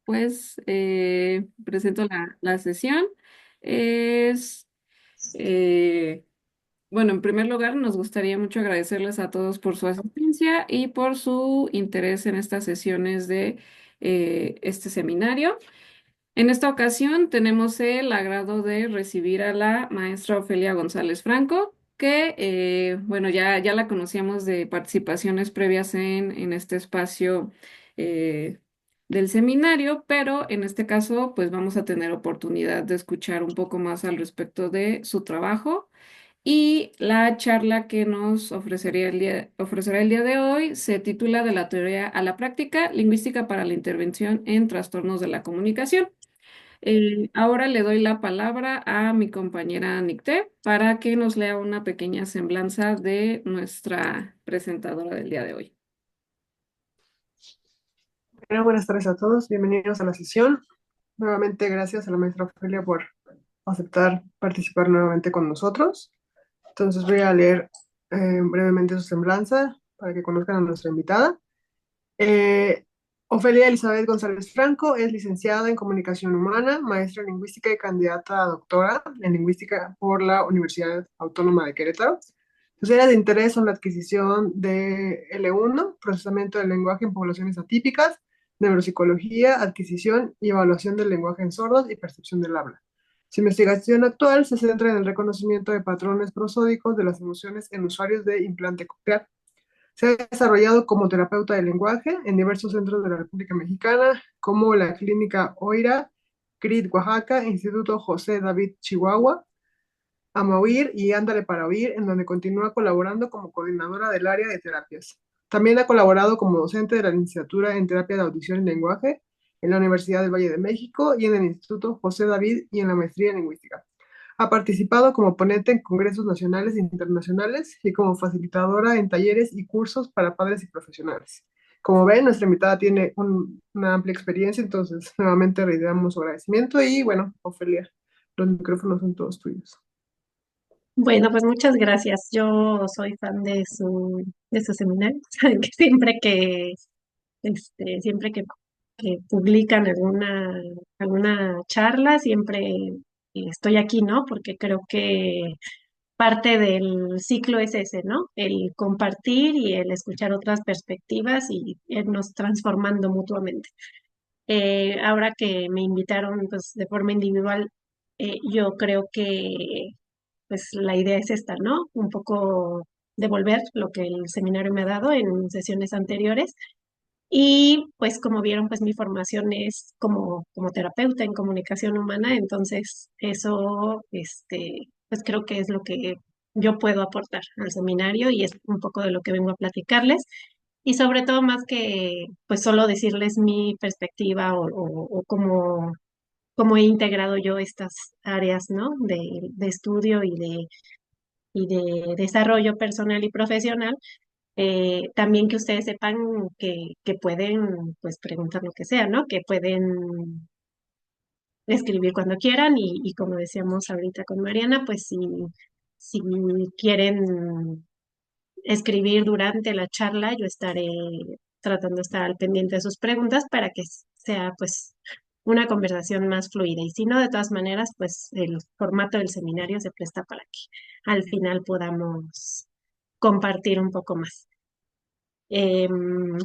Pues presento la sesión. Es, eh, bueno, en primer lugar, nos gustaría mucho agradecerles a todos por su asistencia y por su interés en estas sesiones de este seminario. En esta ocasión tenemos el agrado de recibir a la maestra Ofelia González Franco, que, bueno, ya la conocíamos de participaciones previas en este espacio eh, del seminario, pero en este caso, pues vamos a tener oportunidad de escuchar un poco más al respecto de su trabajo. Y la charla que nos ofrecerá el día de hoy se titula De la teoría a la práctica, lingüística para la intervención en trastornos de la comunicación. Ahora le doy la palabra a mi compañera Nicté para que nos lea una pequeña semblanza de nuestra presentadora del día de hoy. Bueno, buenas tardes a todos, bienvenidos a la sesión. Nuevamente, gracias a la maestra Ofelia por aceptar participar nuevamente con nosotros. Entonces voy a leer brevemente su semblanza para que conozcan a nuestra invitada. Eh, Ofelia Elizabeth González Franco es licenciada en Comunicación Humana, maestra en Lingüística y candidata a doctora en Lingüística por la Universidad Autónoma de Querétaro. Sus áreas de interés son la adquisición de L1, procesamiento del lenguaje en poblaciones atípicas, neuropsicología, adquisición y evaluación del lenguaje en sordos y percepción del habla. Su investigación actual se centra en el reconocimiento de patrones prosódicos de las emociones en usuarios de implante coclear. Se ha desarrollado como terapeuta del lenguaje en diversos centros de la República Mexicana, como la Clínica Oira, CRIT Oaxaca, Instituto José David Chihuahua, Amaoír y Ándale para Oír, en donde continúa colaborando como coordinadora del área de terapias. También ha colaborado como docente de la licenciatura en terapia de audición y lenguaje en la Universidad del Valle de México y en el Instituto José David y en la maestría en lingüística. Ha participado como ponente en congresos nacionales e internacionales y como facilitadora en talleres y cursos para padres y profesionales. Como ven, nuestra invitada tiene una amplia experiencia, entonces nuevamente reiteramos su agradecimiento y bueno, Ofelia, los micrófonos son todos tuyos. Bueno, pues muchas gracias. Yo soy fan de su seminario. Saben que siempre que publican alguna charla, siempre estoy aquí, ¿no? Porque creo que parte del ciclo es ese, ¿no? El compartir y el escuchar otras perspectivas y irnos transformando mutuamente. Ahora que me invitaron, pues, de forma individual, yo creo que pues la idea es esta, ¿no? Un poco devolver lo que el seminario me ha dado en sesiones anteriores. Y pues como vieron, pues mi formación es como terapeuta en comunicación humana, entonces eso, pues creo que es lo que yo puedo aportar al seminario y es un poco de lo que vengo a platicarles. Y sobre todo más que pues solo decirles mi perspectiva o cómo he integrado yo estas áreas, ¿no? De estudio y de desarrollo personal y profesional. También que ustedes sepan que pueden, pues, preguntar lo que sea, ¿no? Que pueden escribir cuando quieran y como decíamos ahorita con Mariana, pues si quieren escribir durante la charla, yo estaré tratando de estar al pendiente de sus preguntas para que sea, pues, una conversación más fluida. Y si no, de todas maneras, pues el formato del seminario se presta para que al final podamos compartir un poco más. Em,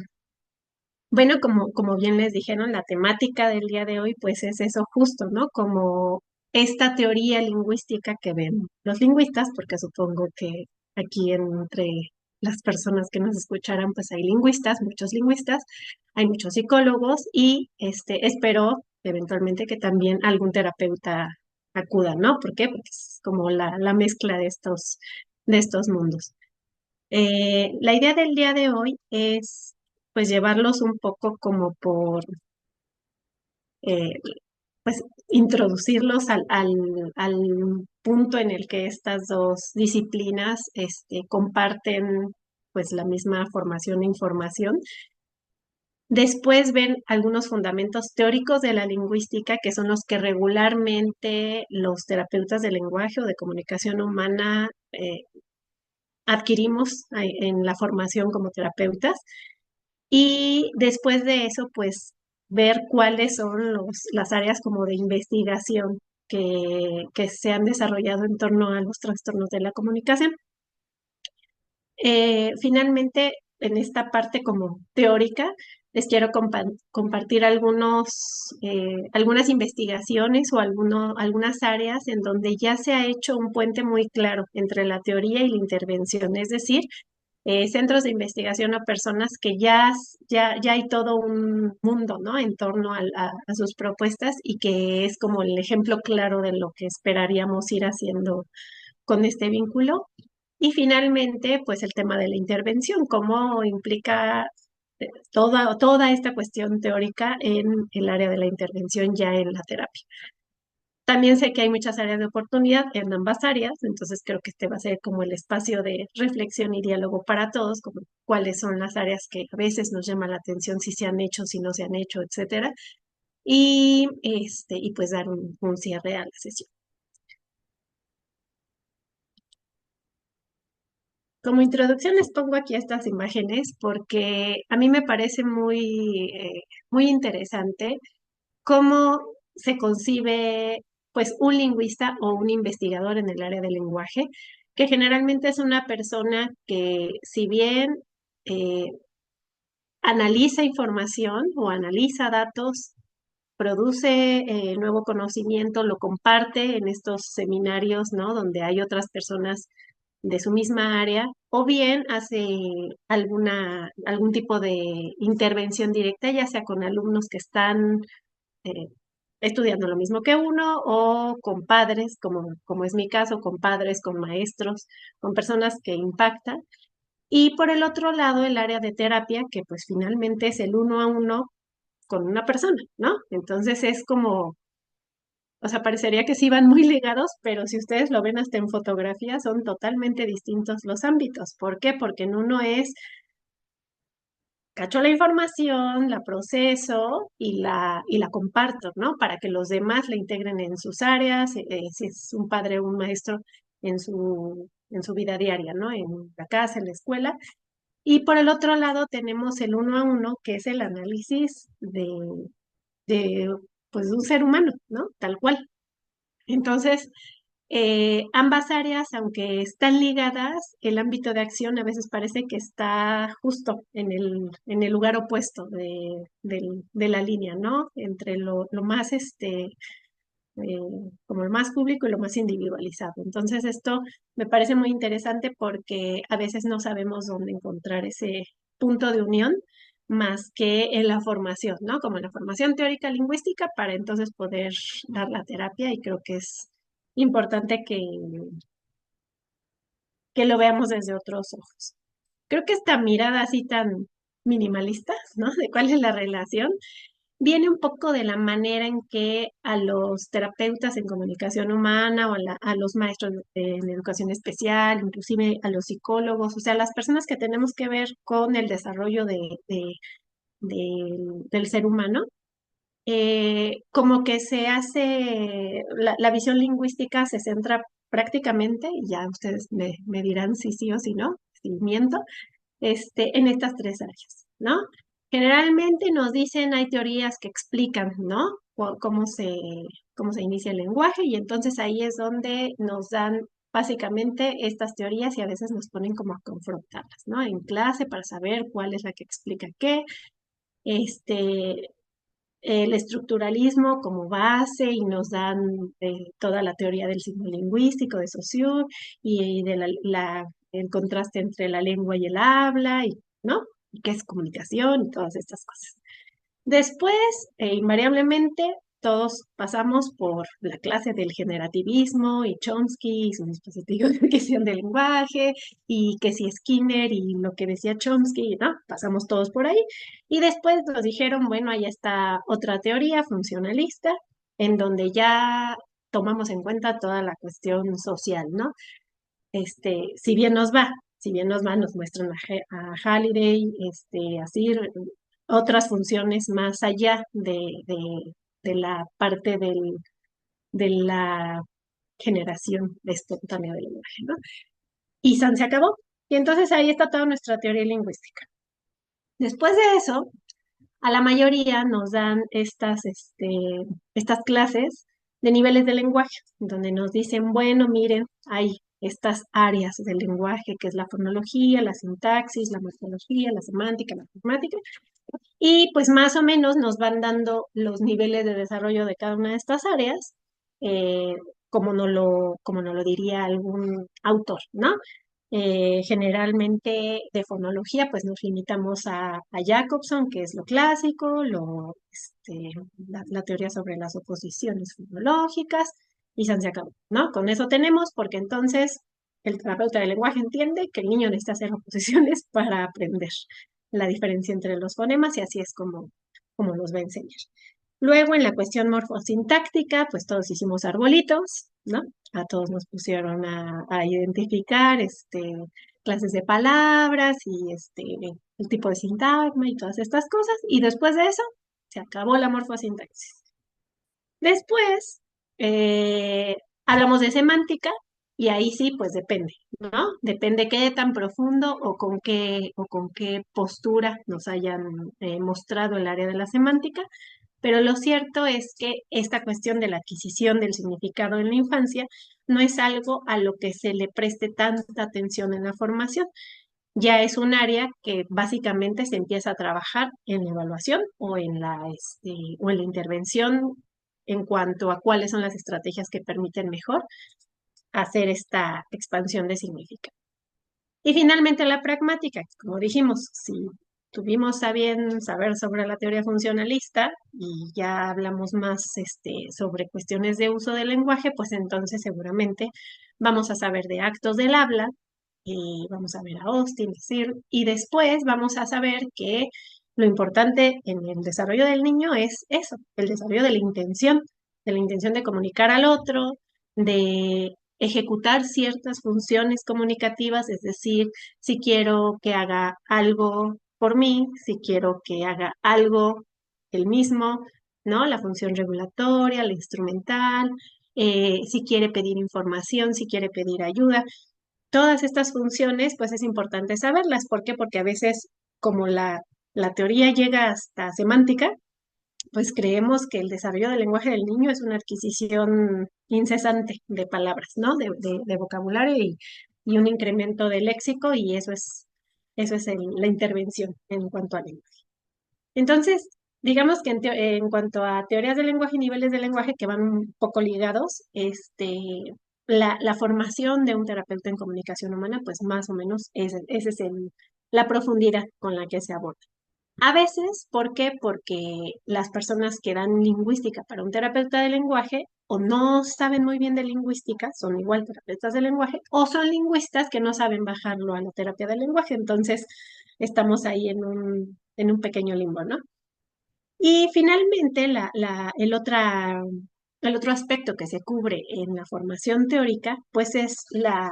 bueno, como bien les dijeron, la temática del día de hoy, pues es eso justo, ¿no? Como esta teoría lingüística que ven los lingüistas, porque supongo que aquí entre las personas que nos escucharán, pues hay lingüistas, muchos lingüistas, hay muchos psicólogos y espero eventualmente que también algún terapeuta acuda, ¿no? ¿Por qué? Porque es como la mezcla de estos mundos. La idea del día de hoy es pues llevarlos un poco como por eh, pues introducirlos al punto en el que estas dos disciplinas comparten pues la misma formación e información. Después ven algunos fundamentos teóricos de la lingüística que son los que regularmente los terapeutas de lenguaje o de comunicación humana adquirimos en la formación como terapeutas. Y después de eso, pues ver cuáles son las áreas como de investigación que se han desarrollado en torno a los trastornos de la comunicación. Finalmente, en esta parte como teórica, les quiero compartir algunas investigaciones o algunas áreas en donde ya se ha hecho un puente muy claro entre la teoría y la intervención, es decir, centros de investigación a personas que ya hay todo un mundo, ¿no? En torno a sus propuestas y que es como el ejemplo claro de lo que esperaríamos ir haciendo con este vínculo. Y finalmente, pues el tema de la intervención, cómo implica toda esta cuestión teórica en el área de la intervención ya en la terapia. También sé que hay muchas áreas de oportunidad en ambas áreas, entonces creo que este va a ser como el espacio de reflexión y diálogo para todos, como cuáles son las áreas que a veces nos llama la atención, si se han hecho, si no se han hecho, etcétera. Y pues dar un cierre a la sesión. Como introducción les pongo aquí estas imágenes porque a mí me parece muy interesante cómo se concibe pues un lingüista o un investigador en el área del lenguaje, que generalmente es una persona que si bien eh, analiza información o analiza datos, produce nuevo conocimiento, lo comparte en estos seminarios, ¿no? Donde hay otras personas de su misma área, o bien hace algún tipo de intervención directa, ya sea con alumnos que están eh, estudiando lo mismo que uno, o con padres, como es mi caso, con padres, con maestros, con personas que impactan. Y por el otro lado, el área de terapia, que pues finalmente es el uno a uno con una persona, ¿no? Entonces es como, o sea, parecería que sí van muy ligados, pero si ustedes lo ven hasta en fotografía, son totalmente distintos los ámbitos. ¿Por qué? Porque en uno es, cacho la información, la proceso y la comparto, ¿no? Para que los demás la integren en sus áreas, si es un padre o un maestro en su vida diaria, ¿no? En la casa, en la escuela. Y por el otro lado tenemos el uno a uno, que es el análisis de, pues, de un ser humano, ¿no? Tal cual. Entonces, ambas áreas, aunque están ligadas, el ámbito de acción a veces parece que está justo en el lugar opuesto de la línea, ¿no? Entre lo más, eh, como lo más público y lo más individualizado. Entonces, esto me parece muy interesante porque a veces no sabemos dónde encontrar ese punto de unión más que en la formación, ¿no? Como en la formación teórica lingüística para entonces poder dar la terapia y creo que es importante que lo veamos desde otros ojos. Creo que esta mirada así tan minimalista, ¿no? De cuál es la relación, viene un poco de la manera en que a los terapeutas en comunicación humana o a los maestros en educación especial, inclusive a los psicólogos, o sea, las personas que tenemos que ver con el desarrollo del ser humano, como que se hace, la visión lingüística se centra prácticamente, y ya ustedes me dirán si sí o si no, si miento, en estas tres áreas, ¿no? Generalmente nos dicen, hay teorías que explican, ¿no? Cómo se inicia el lenguaje y entonces ahí es donde nos dan básicamente estas teorías y a veces nos ponen como a confrontarlas, ¿no? En clase para saber cuál es la que explica qué. Este, el estructuralismo como base y nos dan toda la teoría del signo lingüístico de Saussure y de el contraste entre la lengua y el habla, y, ¿no? Y qué es comunicación y todas estas cosas. Después, invariablemente, todos pasamos por la clase del generativismo y Chomsky y sus dispositivos de adquisición del lenguaje y que si Skinner y lo que decía Chomsky, ¿no? Pasamos todos por ahí. Y después nos dijeron, bueno, ahí está otra teoría funcionalista en donde ya tomamos en cuenta toda la cuestión social, ¿no? Si bien nos va, nos muestran a Halliday, así otras funciones más allá de la parte de la generación espontánea del lenguaje, ¿no? Y San se acabó. Y entonces ahí está toda nuestra teoría lingüística. Después de eso, a la mayoría nos dan estas clases de niveles de lenguaje, donde nos dicen, bueno, miren, hay estas áreas del lenguaje, que es la fonología, la sintaxis, la morfología, la semántica, la pragmática, y pues más o menos nos van dando los niveles de desarrollo de cada una de estas áreas, eh, como no lo diría algún autor, ¿no? Generalmente de fonología, pues nos limitamos a Jacobson, que es lo clásico, la teoría sobre las oposiciones fonológicas, y se acabó, ¿no? Con eso tenemos, porque entonces el terapeuta del lenguaje entiende que el niño necesita hacer oposiciones para aprender la diferencia entre los fonemas y así es como los va a enseñar. Luego, en la cuestión morfosintáctica, pues todos hicimos arbolitos, ¿no? A todos nos pusieron a identificar clases de palabras y el tipo de sintagma y todas estas cosas. Y después de eso, se acabó la morfosintaxis. Después, eh, hablamos de semántica y ahí sí, pues depende, ¿no? Depende qué tan profundo o con qué postura nos hayan mostrado el área de la semántica. Pero lo cierto es que esta cuestión de la adquisición del significado en la infancia no es algo a lo que se le preste tanta atención en la formación. Ya es un área que básicamente se empieza a trabajar en la evaluación o en la intervención en cuanto a cuáles son las estrategias que permiten mejor hacer esta expansión de significado. Y finalmente la pragmática, como dijimos, si tuvimos a bien saber sobre la teoría funcionalista y ya hablamos más sobre cuestiones de uso del lenguaje, pues entonces seguramente vamos a saber de actos del habla, y vamos a ver a Austin, decir, y después vamos a saber que lo importante en el desarrollo del niño es eso, el desarrollo de la intención de comunicar al otro, de ejecutar ciertas funciones comunicativas, es decir, si quiero que haga algo por mí, si quiero que haga algo él mismo, ¿no? La función regulatoria, la instrumental, si quiere pedir información, si quiere pedir ayuda. Todas estas funciones, pues es importante saberlas. ¿Por qué? Porque a veces, como la teoría llega hasta semántica, pues creemos que el desarrollo del lenguaje del niño es una adquisición incesante de palabras, ¿no? De vocabulario y un incremento de léxico y eso es la intervención en cuanto a lenguaje. Entonces, digamos que en cuanto a teorías del lenguaje y niveles del lenguaje que van un poco ligados, la formación de un terapeuta en comunicación humana, pues más o menos ese es la profundidad con la que se aborda. A veces, ¿por qué? Porque las personas que dan lingüística para un terapeuta de lenguaje o no saben muy bien de lingüística, son igual terapeutas de lenguaje, o son lingüistas que no saben bajarlo a la terapia del lenguaje. Entonces, estamos ahí en un pequeño limbo, ¿no? Y finalmente, el otro aspecto que se cubre en la formación teórica, pues es la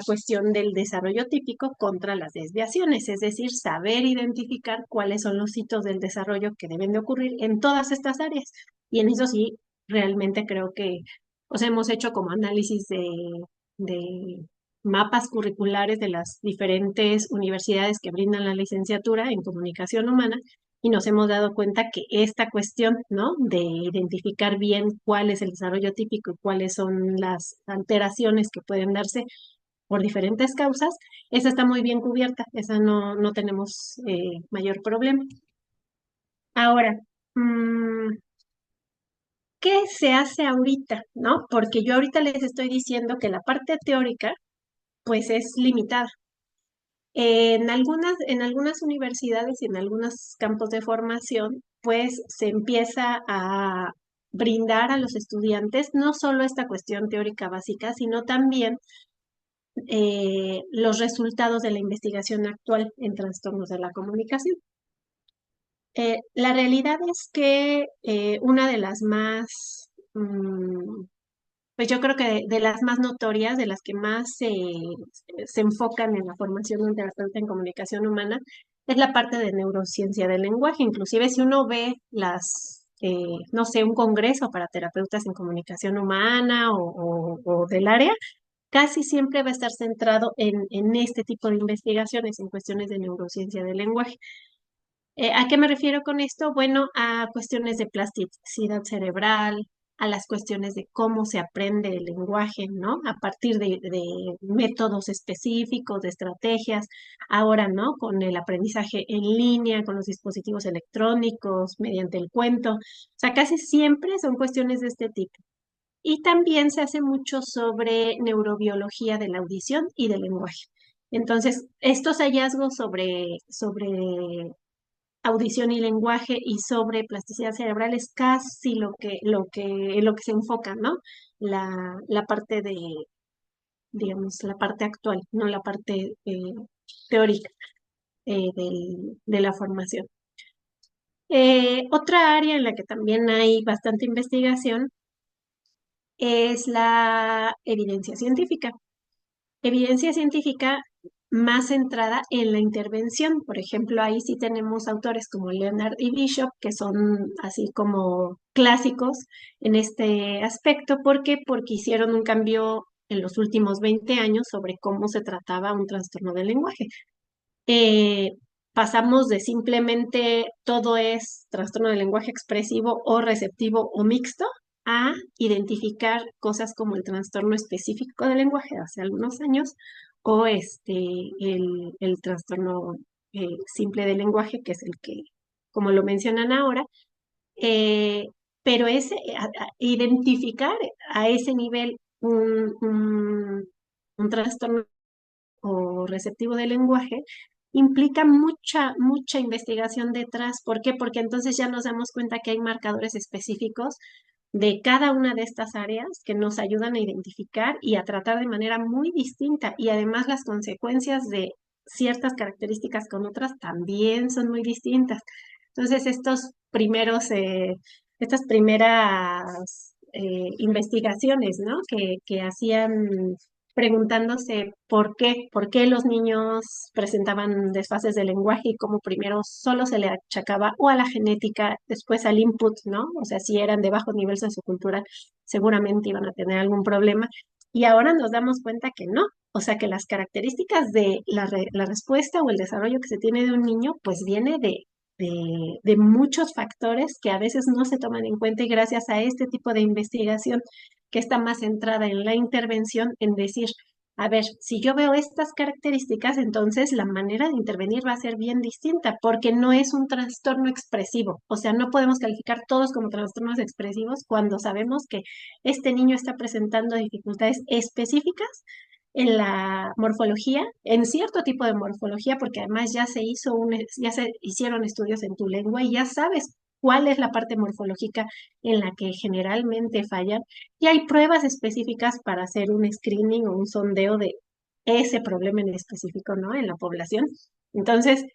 cuestión del desarrollo típico contra las desviaciones, es decir, saber identificar cuáles son los hitos del desarrollo que deben de ocurrir en todas estas áreas. Y en eso sí, realmente creo que, o sea, hemos hecho como análisis de mapas curriculares de las diferentes universidades que brindan la licenciatura en comunicación humana y nos hemos dado cuenta que esta cuestión, ¿no? De identificar bien cuál es el desarrollo típico y cuáles son las alteraciones que pueden darse por diferentes causas, esa está muy bien cubierta, esa no tenemos mayor problema. Ahora, mm, ¿qué se hace ahorita, no? Porque yo ahorita les estoy diciendo que la parte teórica, pues es limitada. En algunas universidades y en algunos campos de formación, pues se empieza a brindar a los estudiantes no solo esta cuestión teórica básica, sino también los resultados de la investigación actual en trastornos de la comunicación. La realidad es que una de las más, pues yo creo que de las más notorias, de las que más se enfocan en la formación de un terapeuta en comunicación humana, es la parte de neurociencia del lenguaje. Inclusive si uno ve no sé, un congreso para terapeutas en comunicación humana o del área, casi siempre va a estar centrado en este tipo de investigaciones, en cuestiones de neurociencia del lenguaje. ¿A qué me refiero con esto? Bueno, a cuestiones de plasticidad cerebral, a las cuestiones de cómo se aprende el lenguaje, ¿no? A partir de métodos específicos, de estrategias. Ahora, ¿no? Con el aprendizaje en línea, con los dispositivos electrónicos, mediante el cuento. O sea, casi siempre son cuestiones de este tipo. Y también se hace mucho sobre neurobiología de la audición y del lenguaje. Entonces, estos hallazgos sobre audición y lenguaje y sobre plasticidad cerebral es casi en lo que se enfoca, ¿no? La parte digamos, la parte actual, no la parte teórica de la formación. Otra área en la que también hay bastante investigación es la evidencia científica. Evidencia científica más centrada en la intervención. Por ejemplo, ahí sí tenemos autores como Leonard y Bishop, que son así como clásicos en este aspecto. ¿Por qué? Porque hicieron un cambio en los últimos 20 años sobre cómo se trataba un trastorno del lenguaje. Eh, Pasamos de simplemente todo es trastorno del lenguaje expresivo o receptivo o mixto a identificar cosas como el trastorno específico del lenguaje hace algunos años o el trastorno simple del lenguaje, que es el que, como lo mencionan ahora, eh, pero identificar a ese nivel un trastorno o receptivo del lenguaje, implica mucha investigación detrás. ¿Por qué? Porque entonces ya nos damos cuenta que hay marcadores específicos de cada una de estas áreas que nos ayudan a identificar y a tratar de manera muy distinta. Y además las consecuencias de ciertas características con otras también son muy distintas. Entonces, estas primeras investigaciones, ¿no? Que hacían preguntándose por qué los niños presentaban desfases de lenguaje y cómo primero solo se le achacaba o a la genética, después al input, ¿no? O sea, si eran de bajo nivel sociocultural, seguramente iban a tener algún problema. Y ahora nos damos cuenta que no. O sea, que las características de la respuesta o el desarrollo que se tiene de un niño, pues viene de muchos factores que a veces no se toman en cuenta y gracias a este tipo de investigación que está más centrada en la intervención, en decir, a ver, si yo veo estas características, entonces la manera de intervenir va a ser bien distinta, porque no es un trastorno expresivo. O sea, no podemos calificar todos como trastornos expresivos cuando sabemos que este niño está presentando dificultades específicas en la morfología, en cierto tipo de morfología, porque además ya se hicieron estudios en tu lengua y ya sabes cuál es la parte morfológica en la que generalmente fallan y hay pruebas específicas para hacer un screening o un sondeo de ese problema en específico, ¿no? En la población. Entonces,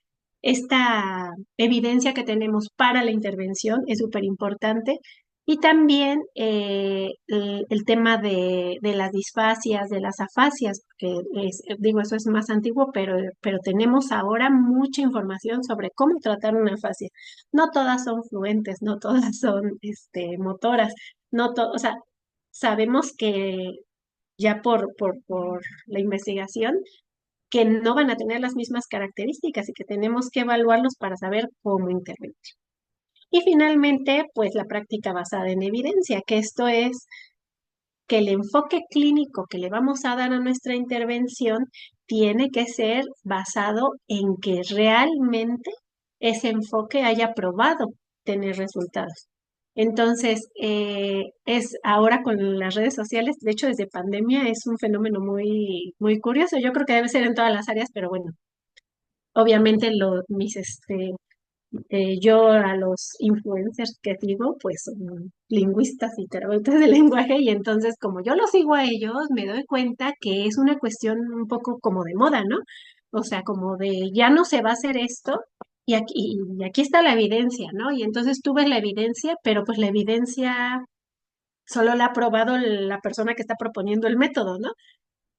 esta evidencia que tenemos para la intervención es súper importante. Y también el tema de las disfasias, de las afasias, porque digo, eso es más antiguo, pero tenemos ahora mucha información sobre cómo tratar una afasia. No todas son fluentes, no todas son motoras, o sea, sabemos que ya por la investigación, que no van a tener las mismas características y que tenemos que evaluarlos para saber cómo intervenir. Y finalmente, pues la práctica basada en evidencia, que esto es que el enfoque clínico que le vamos a dar a nuestra intervención tiene que ser basado en que realmente ese enfoque haya probado tener resultados. Entonces, es ahora con las redes sociales, de hecho desde pandemia es un fenómeno muy curioso. Yo creo que debe ser en todas las áreas, pero bueno, obviamente yo a los influencers que digo, pues son lingüistas y terapeutas de lenguaje y entonces como yo los sigo a ellos, me doy cuenta que es una cuestión un poco como de moda, ¿no? O sea, como de ya no se va a hacer esto y aquí está la evidencia, ¿no? Y entonces tú ves la evidencia, pero pues la evidencia solo la ha probado la persona que está proponiendo el método, ¿no?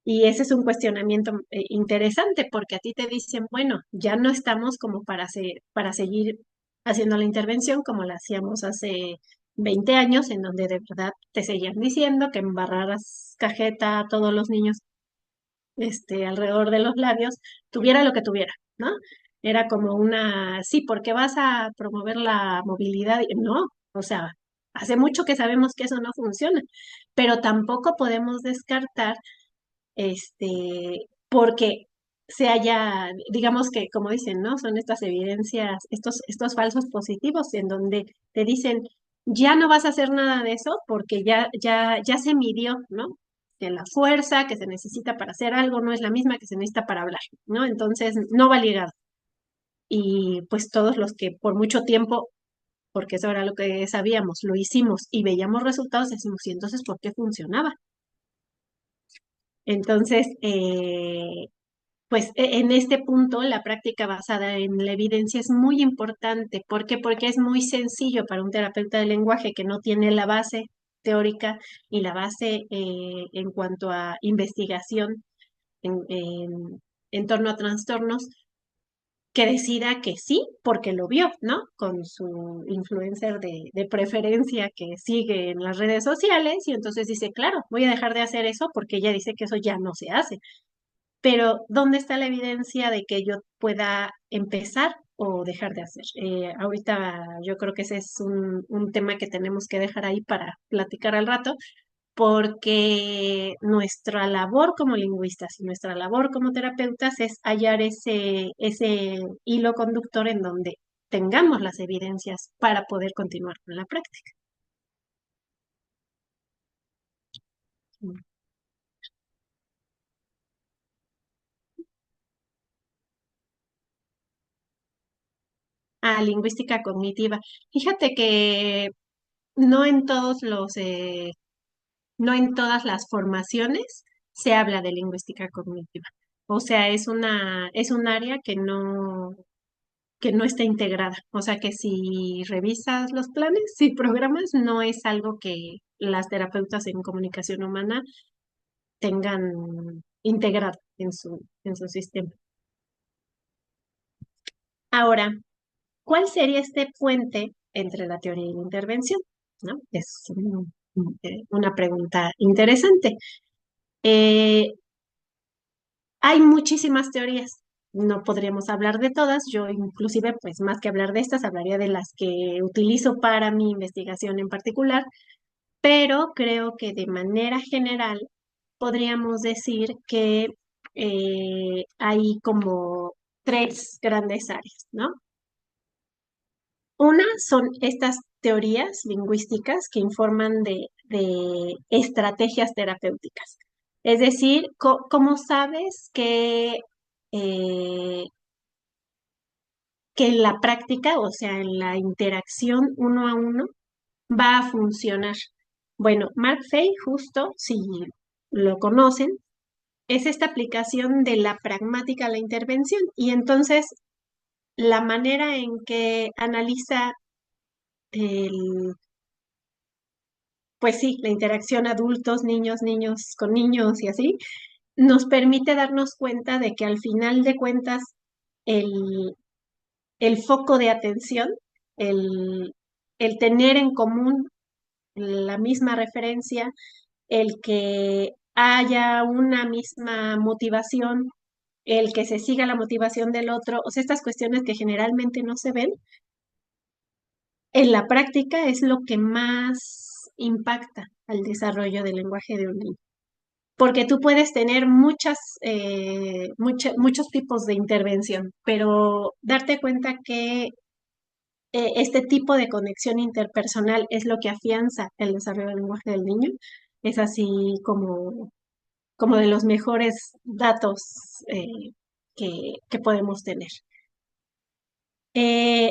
Y ese es un cuestionamiento interesante porque a ti te dicen, bueno, ya no estamos como para seguir haciendo la intervención como la hacíamos hace 20 años, en donde de verdad te seguían diciendo que embarraras cajeta a todos los niños alrededor de los labios, tuviera lo que tuviera, ¿no? Era como una, sí, porque vas a promover la movilidad. No, o sea, hace mucho que sabemos que eso no funciona, pero tampoco podemos descartar, porque se haya, digamos que, como dicen, ¿no? Son estas evidencias, estos falsos positivos en donde te dicen, ya no vas a hacer nada de eso porque ya se midió, ¿no? Que la fuerza que se necesita para hacer algo no es la misma que se necesita para hablar, ¿no? Entonces, no va ligado. Y pues todos los que por mucho tiempo, porque eso era lo que sabíamos, lo hicimos y veíamos resultados, decimos, ¿y entonces por qué funcionaba? Entonces, pues en este punto la práctica basada en la evidencia es muy importante. ¿Por qué? Porque es muy sencillo para un terapeuta de lenguaje que no tiene la base teórica y la base en cuanto a investigación en torno a trastornos, que decida que sí, porque lo vio, ¿no? Con su influencer de preferencia que sigue en las redes sociales y entonces dice, claro, voy a dejar de hacer eso porque ella dice que eso ya no se hace. Pero ¿dónde está la evidencia de que yo pueda empezar o dejar de hacer? Ahorita yo creo que ese es un tema que tenemos que dejar ahí para platicar al rato, porque nuestra labor como lingüistas y nuestra labor como terapeutas es hallar ese hilo conductor en donde tengamos las evidencias para poder continuar con la práctica. Lingüística cognitiva. Fíjate que no en todos no en todas las formaciones se habla de lingüística cognitiva. O sea, es un área que no está integrada. O sea, que si revisas los planes y programas, no es algo que las terapeutas en comunicación humana tengan integrado en su sistema. Ahora, ¿cuál sería este puente entre la teoría y la intervención? ¿No? Es una pregunta interesante. Eh, Hay muchísimas teorías. No podríamos hablar de todas. Yo inclusive, pues más que hablar de estas, hablaría de las que utilizo para mi investigación en particular, pero creo que de manera general podríamos decir que hay como tres grandes áreas, ¿no? Una son estas teorías lingüísticas que informan de estrategias terapéuticas. Es decir, ¿cómo sabes eh, que en la práctica, o sea, en la interacción uno a uno, va a funcionar? Bueno, Mark Fay, justo, si lo conocen, es esta aplicación de la pragmática a la intervención. Y entonces, la manera en que analiza el pues sí, la interacción adultos, niños, niños con niños y así, nos permite darnos cuenta de que al final de cuentas el, el foco de atención, el, el tener en común la misma referencia, el que haya una misma motivación, el que se siga la motivación del otro, o sea, estas cuestiones que generalmente no se ven, en la práctica es lo que más impacta al desarrollo del lenguaje de un niño. Porque tú puedes tener muchos tipos de intervención, pero darte cuenta que este tipo de conexión interpersonal es lo que afianza el desarrollo del lenguaje del niño, es así como de los mejores datos que podemos tener.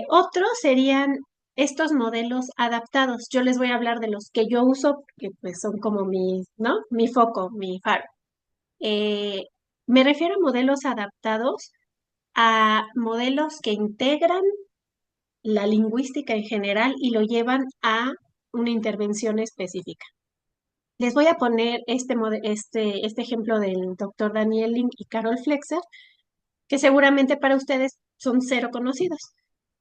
Otros serían estos modelos adaptados. Yo les voy a hablar de los que yo uso, que pues son como ¿no? Mi foco, mi faro. Eh, Me refiero a modelos adaptados, a modelos que integran la lingüística en general y lo llevan a una intervención específica. Les voy a poner este ejemplo del doctor Daniel Link y Carol Flexer, que seguramente para ustedes son cero conocidos.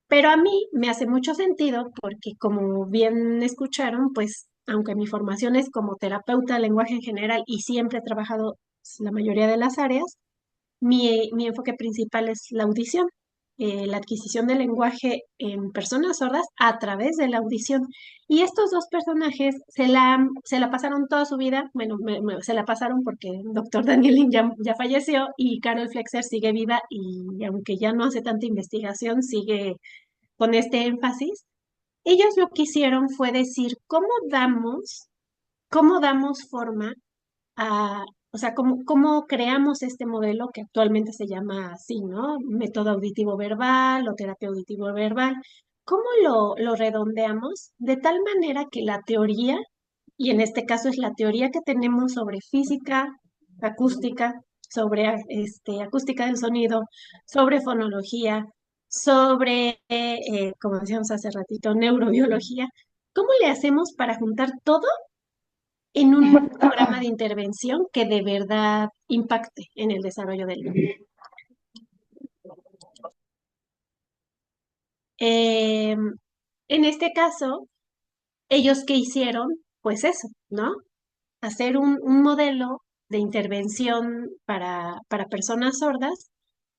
Pero a mí me hace mucho sentido porque, como bien escucharon, pues aunque mi formación es como terapeuta de lenguaje en general y siempre he trabajado la mayoría de las áreas, mi enfoque principal es la audición. la adquisición del lenguaje en personas sordas a través de la audición. Y estos dos personajes se la pasaron toda su vida, bueno, se la pasaron porque el doctor Danielin ya falleció y Carol Flexer sigue viva y aunque ya no hace tanta investigación, sigue con este énfasis. Ellos lo que hicieron fue decir, ¿cómo damos forma a, o sea, cómo creamos este modelo que actualmente se llama así, ¿no? Método auditivo verbal o terapia auditivo verbal? ¿Cómo lo redondeamos de tal manera que la teoría, y en este caso es la teoría que tenemos sobre física, acústica, sobre acústica del sonido, sobre fonología, sobre, como decíamos hace ratito, neurobiología? ¿Cómo le hacemos para juntar todo en un programa de intervención que de verdad impacte en el desarrollo del niño? Eh, en este caso, ellos qué hicieron, pues eso, ¿no? Hacer un modelo de intervención para personas sordas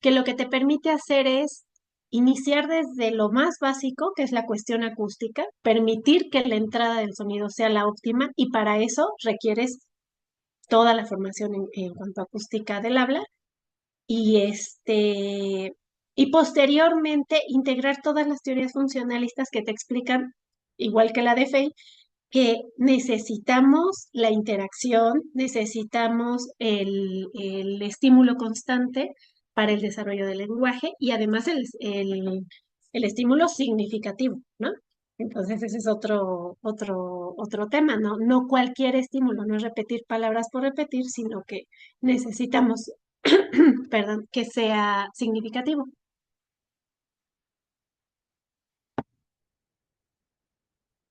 que lo que te permite hacer es iniciar desde lo más básico, que es la cuestión acústica, permitir que la entrada del sonido sea la óptima y para eso requieres toda la formación en cuanto a acústica del habla y y posteriormente integrar todas las teorías funcionalistas que te explican, igual que la de Fey, que necesitamos la interacción, necesitamos el estímulo constante para el desarrollo del lenguaje y además el estímulo significativo, ¿no? Entonces ese es otro tema, ¿no? No cualquier estímulo, no es repetir palabras por repetir, sino que necesitamos, perdón, que sea significativo.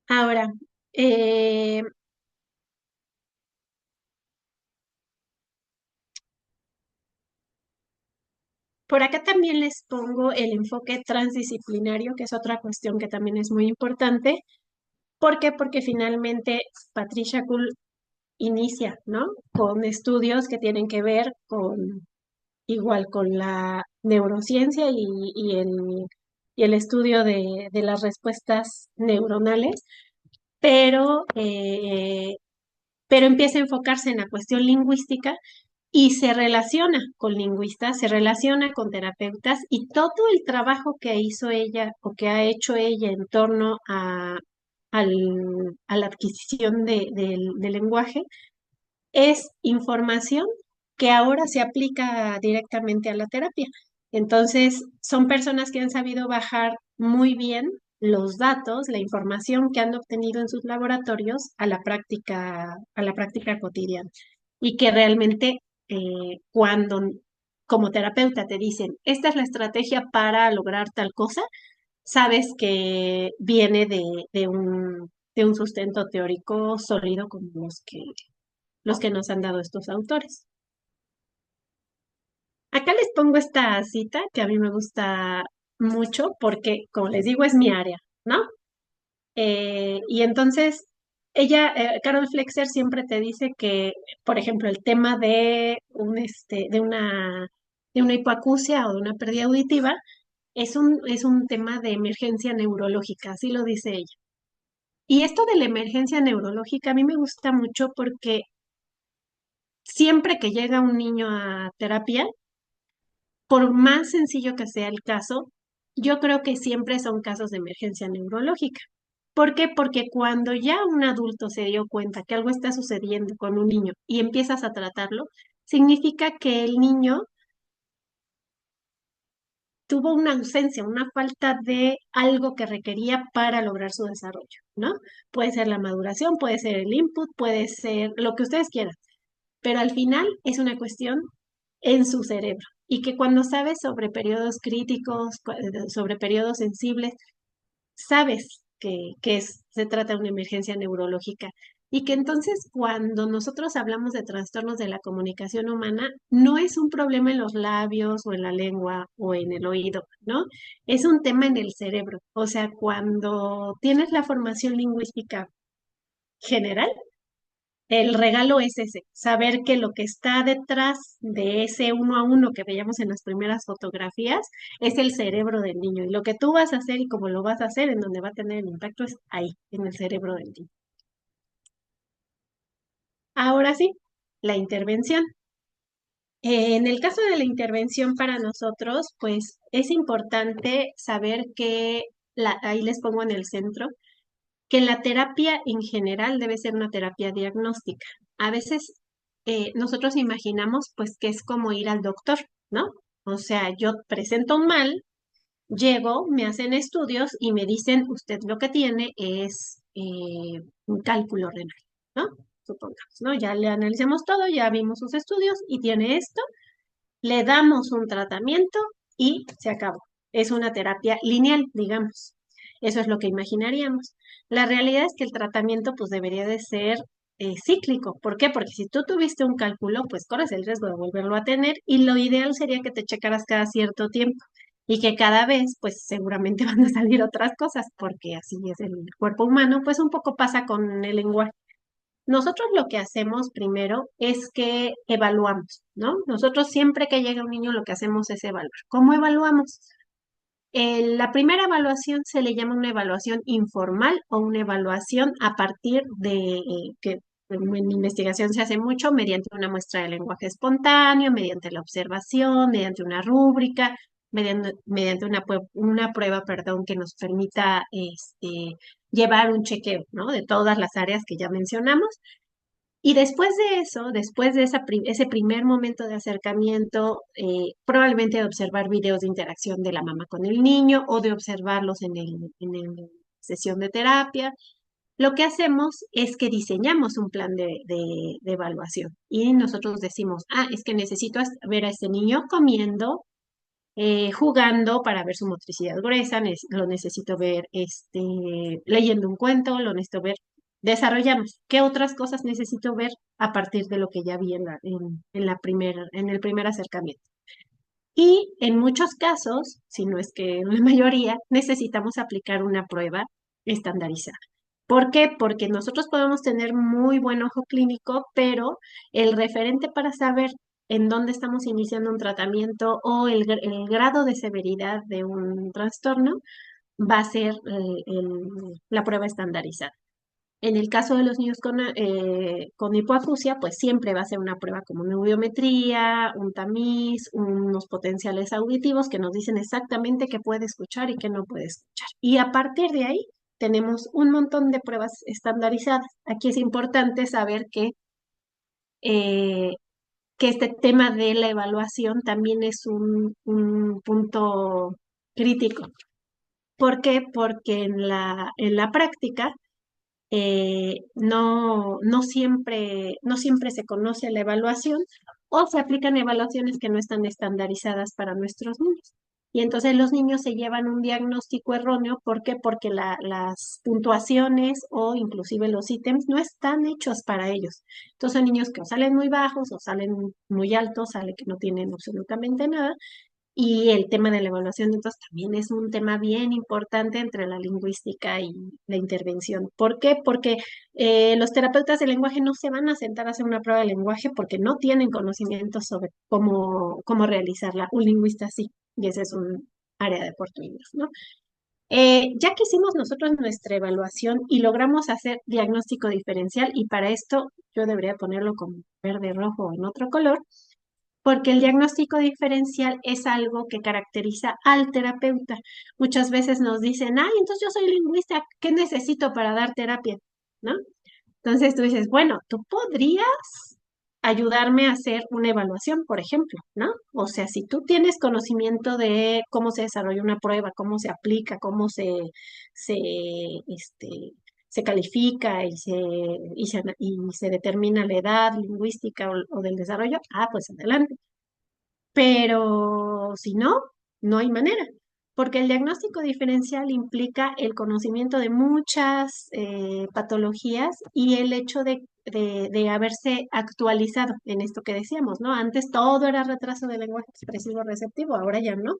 Ahora, eh, por acá también les pongo el enfoque transdisciplinario, que es otra cuestión que también es muy importante. ¿Por qué? Porque finalmente Patricia Kuhl inicia, ¿no? Con estudios que tienen que ver igual con la neurociencia y el estudio de las respuestas neuronales, pero, eh, pero empieza a enfocarse en la cuestión lingüística y se relaciona con lingüistas, se relaciona con terapeutas y todo el trabajo que hizo ella o que ha hecho ella en torno a la adquisición del lenguaje es información que ahora se aplica directamente a la terapia. Entonces, son personas que han sabido bajar muy bien los datos, la información que han obtenido en sus laboratorios a la práctica cotidiana. Y que realmente cuando como terapeuta te dicen, esta es la estrategia para lograr tal cosa, sabes que viene de un sustento teórico sólido como los que nos han dado estos autores. Acá les pongo esta cita que a mí me gusta mucho porque, como les digo, es mi área, ¿no? Y entonces, Carol Flexer siempre te dice que, por ejemplo, el tema de una hipoacusia o de una pérdida auditiva es un tema de emergencia neurológica, así lo dice ella. Y esto de la emergencia neurológica a mí me gusta mucho porque siempre que llega un niño a terapia, por más sencillo que sea el caso, yo creo que siempre son casos de emergencia neurológica. ¿Por qué? Porque cuando ya un adulto se dio cuenta que algo está sucediendo con un niño y empiezas a tratarlo, significa que el niño tuvo una ausencia, una falta de algo que requería para lograr su desarrollo, ¿no? Puede ser la maduración, puede ser el input, puede ser lo que ustedes quieran, pero al final es una cuestión en su cerebro y que cuando sabes sobre periodos críticos, sobre periodos sensibles, sabes que se trata de una emergencia neurológica y que entonces cuando nosotros hablamos de trastornos de la comunicación humana, no es un problema en los labios o en la lengua o en el oído, ¿no? Es un tema en el cerebro. O sea, cuando tienes la formación lingüística general, El regalo es ese, saber que lo que está detrás de ese uno a uno que veíamos en las primeras fotografías es el cerebro del niño. Y lo que tú vas a hacer y cómo lo vas a hacer, en donde va a tener el impacto es ahí, en el cerebro del niño. Ahora sí, la intervención. En el caso de la intervención para nosotros, pues es importante saber que, ahí les pongo en el centro, que la terapia en general debe ser una terapia diagnóstica. A veces nosotros imaginamos pues que es como ir al doctor, ¿no? O sea, yo presento un mal, llego, me hacen estudios y me dicen, usted lo que tiene es un cálculo renal, ¿no? Supongamos, ¿no? Ya le analizamos todo, ya vimos sus estudios y tiene esto, le damos un tratamiento y se acabó. Es una terapia lineal, digamos. Eso es lo que imaginaríamos. La realidad es que el tratamiento pues debería de ser cíclico. ¿Por qué? Porque si tú tuviste un cálculo, pues corres el riesgo de volverlo a tener y lo ideal sería que te checaras cada cierto tiempo y que cada vez pues seguramente van a salir otras cosas porque así es el cuerpo humano, pues un poco pasa con el lenguaje. Nosotros lo que hacemos primero es que evaluamos, ¿no? Nosotros siempre que llega un niño lo que hacemos es evaluar. ¿Cómo evaluamos? La primera evaluación se le llama una evaluación informal o una evaluación a partir de que en investigación se hace mucho mediante una muestra de lenguaje espontáneo, mediante la observación, mediante una rúbrica, mediante una prueba, perdón, que nos permita llevar un chequeo, ¿no? De todas las áreas que ya mencionamos. Y después de eso, después de ese primer momento de acercamiento, probablemente de observar videos de interacción de la mamá con el niño o de observarlos en el sesión de terapia, lo que hacemos es que diseñamos un plan de evaluación y nosotros decimos, es que necesito ver a este niño comiendo, jugando para ver su motricidad gruesa, lo necesito ver leyendo un cuento, lo necesito ver, desarrollamos. ¿Qué otras cosas necesito ver a partir de lo que ya vi en el primer acercamiento? Y en muchos casos, si no es que en la mayoría, necesitamos aplicar una prueba estandarizada. ¿Por qué? Porque nosotros podemos tener muy buen ojo clínico, pero el referente para saber en dónde estamos iniciando un tratamiento o el grado de severidad de un trastorno va a ser la prueba estandarizada. En el caso de los niños con hipoacusia, pues siempre va a ser una prueba como una audiometría, un tamiz, unos potenciales auditivos que nos dicen exactamente qué puede escuchar y qué no puede escuchar. Y a partir de ahí tenemos un montón de pruebas estandarizadas. Aquí es importante saber eh, que este tema de la evaluación también es un punto crítico. ¿Por qué? Porque en la práctica no siempre se conoce la evaluación o se aplican evaluaciones que no están estandarizadas para nuestros niños. Y entonces los niños se llevan un diagnóstico erróneo. ¿Por qué? Porque las puntuaciones o inclusive los ítems no están hechos para ellos. Entonces son niños que o salen muy bajos o salen muy altos, sale que no tienen absolutamente nada. Y el tema de la evaluación, entonces, también es un tema bien importante entre la lingüística y la intervención. ¿Por qué? Porque los terapeutas de lenguaje no se van a sentar a hacer una prueba de lenguaje porque no tienen conocimiento sobre cómo realizarla. Un lingüista sí, y ese es un área de oportunidad, ¿no? Ya que hicimos nosotros nuestra evaluación y logramos hacer diagnóstico diferencial, y para esto yo debería ponerlo como verde, rojo o en otro color, porque el diagnóstico diferencial es algo que caracteriza al terapeuta. Muchas veces nos dicen, entonces yo soy lingüista, ¿qué necesito para dar terapia? ¿No? Entonces tú dices, bueno, tú podrías ayudarme a hacer una evaluación, por ejemplo, ¿no? O sea, si tú tienes conocimiento de cómo se desarrolla una prueba, cómo se aplica, cómo se, este, se califica y se determina la edad lingüística o del desarrollo, pues adelante. Pero si no, no hay manera, porque el diagnóstico diferencial implica el conocimiento de muchas patologías y el hecho de haberse actualizado en esto que decíamos, ¿no? Antes todo era retraso del lenguaje expresivo receptivo, ahora ya no.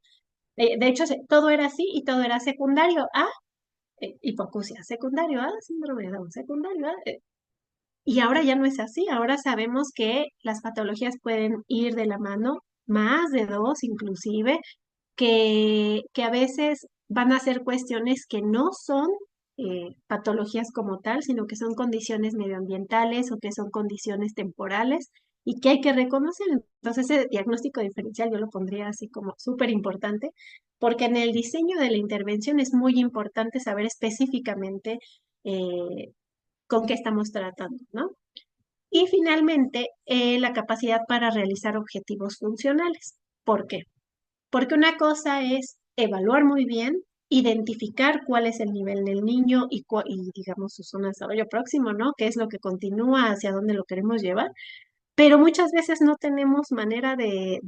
De hecho, todo era así y todo era secundario a hipoacusia, secundario a síndrome de Down, secundario a... Y ahora ya no es así, ahora sabemos que las patologías pueden ir de la mano, más de dos inclusive, que a veces van a ser cuestiones que no son patologías como tal, sino que son condiciones medioambientales o que son condiciones temporales y que hay que reconocer. Entonces, ese diagnóstico diferencial yo lo pondría así como súper importante, porque en el diseño de la intervención es muy importante saber específicamente eh, con qué estamos tratando, ¿no? Y finalmente, la capacidad para realizar objetivos funcionales. ¿Por qué? Porque una cosa es evaluar muy bien, identificar cuál es el nivel del niño y digamos, su zona de desarrollo próximo, ¿no? ¿Qué es lo que continúa, hacia dónde lo queremos llevar? Pero muchas veces no tenemos manera de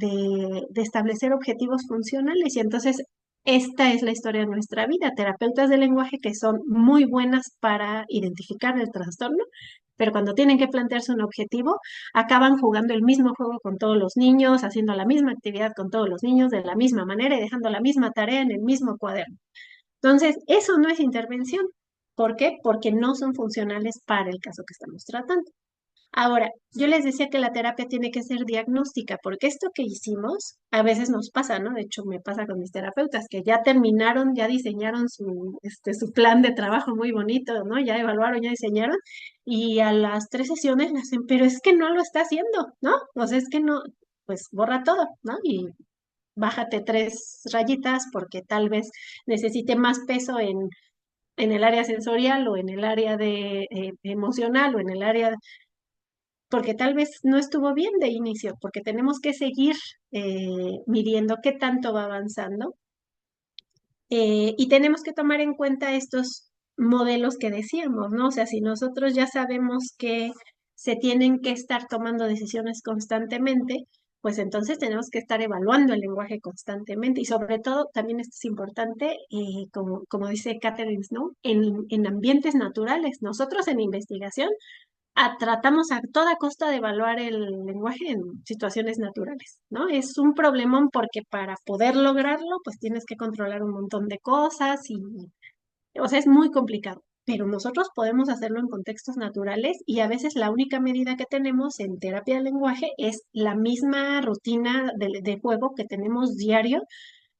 establecer objetivos funcionales y entonces esta es la historia de nuestra vida. Terapeutas de lenguaje que son muy buenas para identificar el trastorno, pero cuando tienen que plantearse un objetivo, acaban jugando el mismo juego con todos los niños, haciendo la misma actividad con todos los niños de la misma manera y dejando la misma tarea en el mismo cuaderno. Entonces, eso no es intervención. ¿Por qué? Porque no son funcionales para el caso que estamos tratando. Ahora, yo les decía que la terapia tiene que ser diagnóstica, porque esto que hicimos a veces nos pasa, ¿no? De hecho, me pasa con mis terapeutas, que ya terminaron, ya diseñaron su plan de trabajo muy bonito, ¿no? Ya evaluaron, ya diseñaron, y a las 3 sesiones le hacen, pero es que no lo está haciendo, ¿no? O sea, es que no, pues borra todo, ¿no? Y bájate 3 rayitas porque tal vez necesite más peso en el área sensorial o en el área de emocional o en el área porque tal vez no estuvo bien de inicio, porque tenemos que seguir midiendo qué tanto va avanzando y tenemos que tomar en cuenta estos modelos que decíamos, ¿no? O sea, si nosotros ya sabemos que se tienen que estar tomando decisiones constantemente, pues entonces tenemos que estar evaluando el lenguaje constantemente y sobre todo también esto es importante, como dice Catherine Snow, en ambientes naturales. Nosotros en investigación tratamos a toda costa de evaluar el lenguaje en situaciones naturales, ¿no? Es un problemón porque para poder lograrlo, pues tienes que controlar un montón de cosas o sea, es muy complicado. Pero nosotros podemos hacerlo en contextos naturales y a veces la única medida que tenemos en terapia del lenguaje es la misma rutina de juego que tenemos diario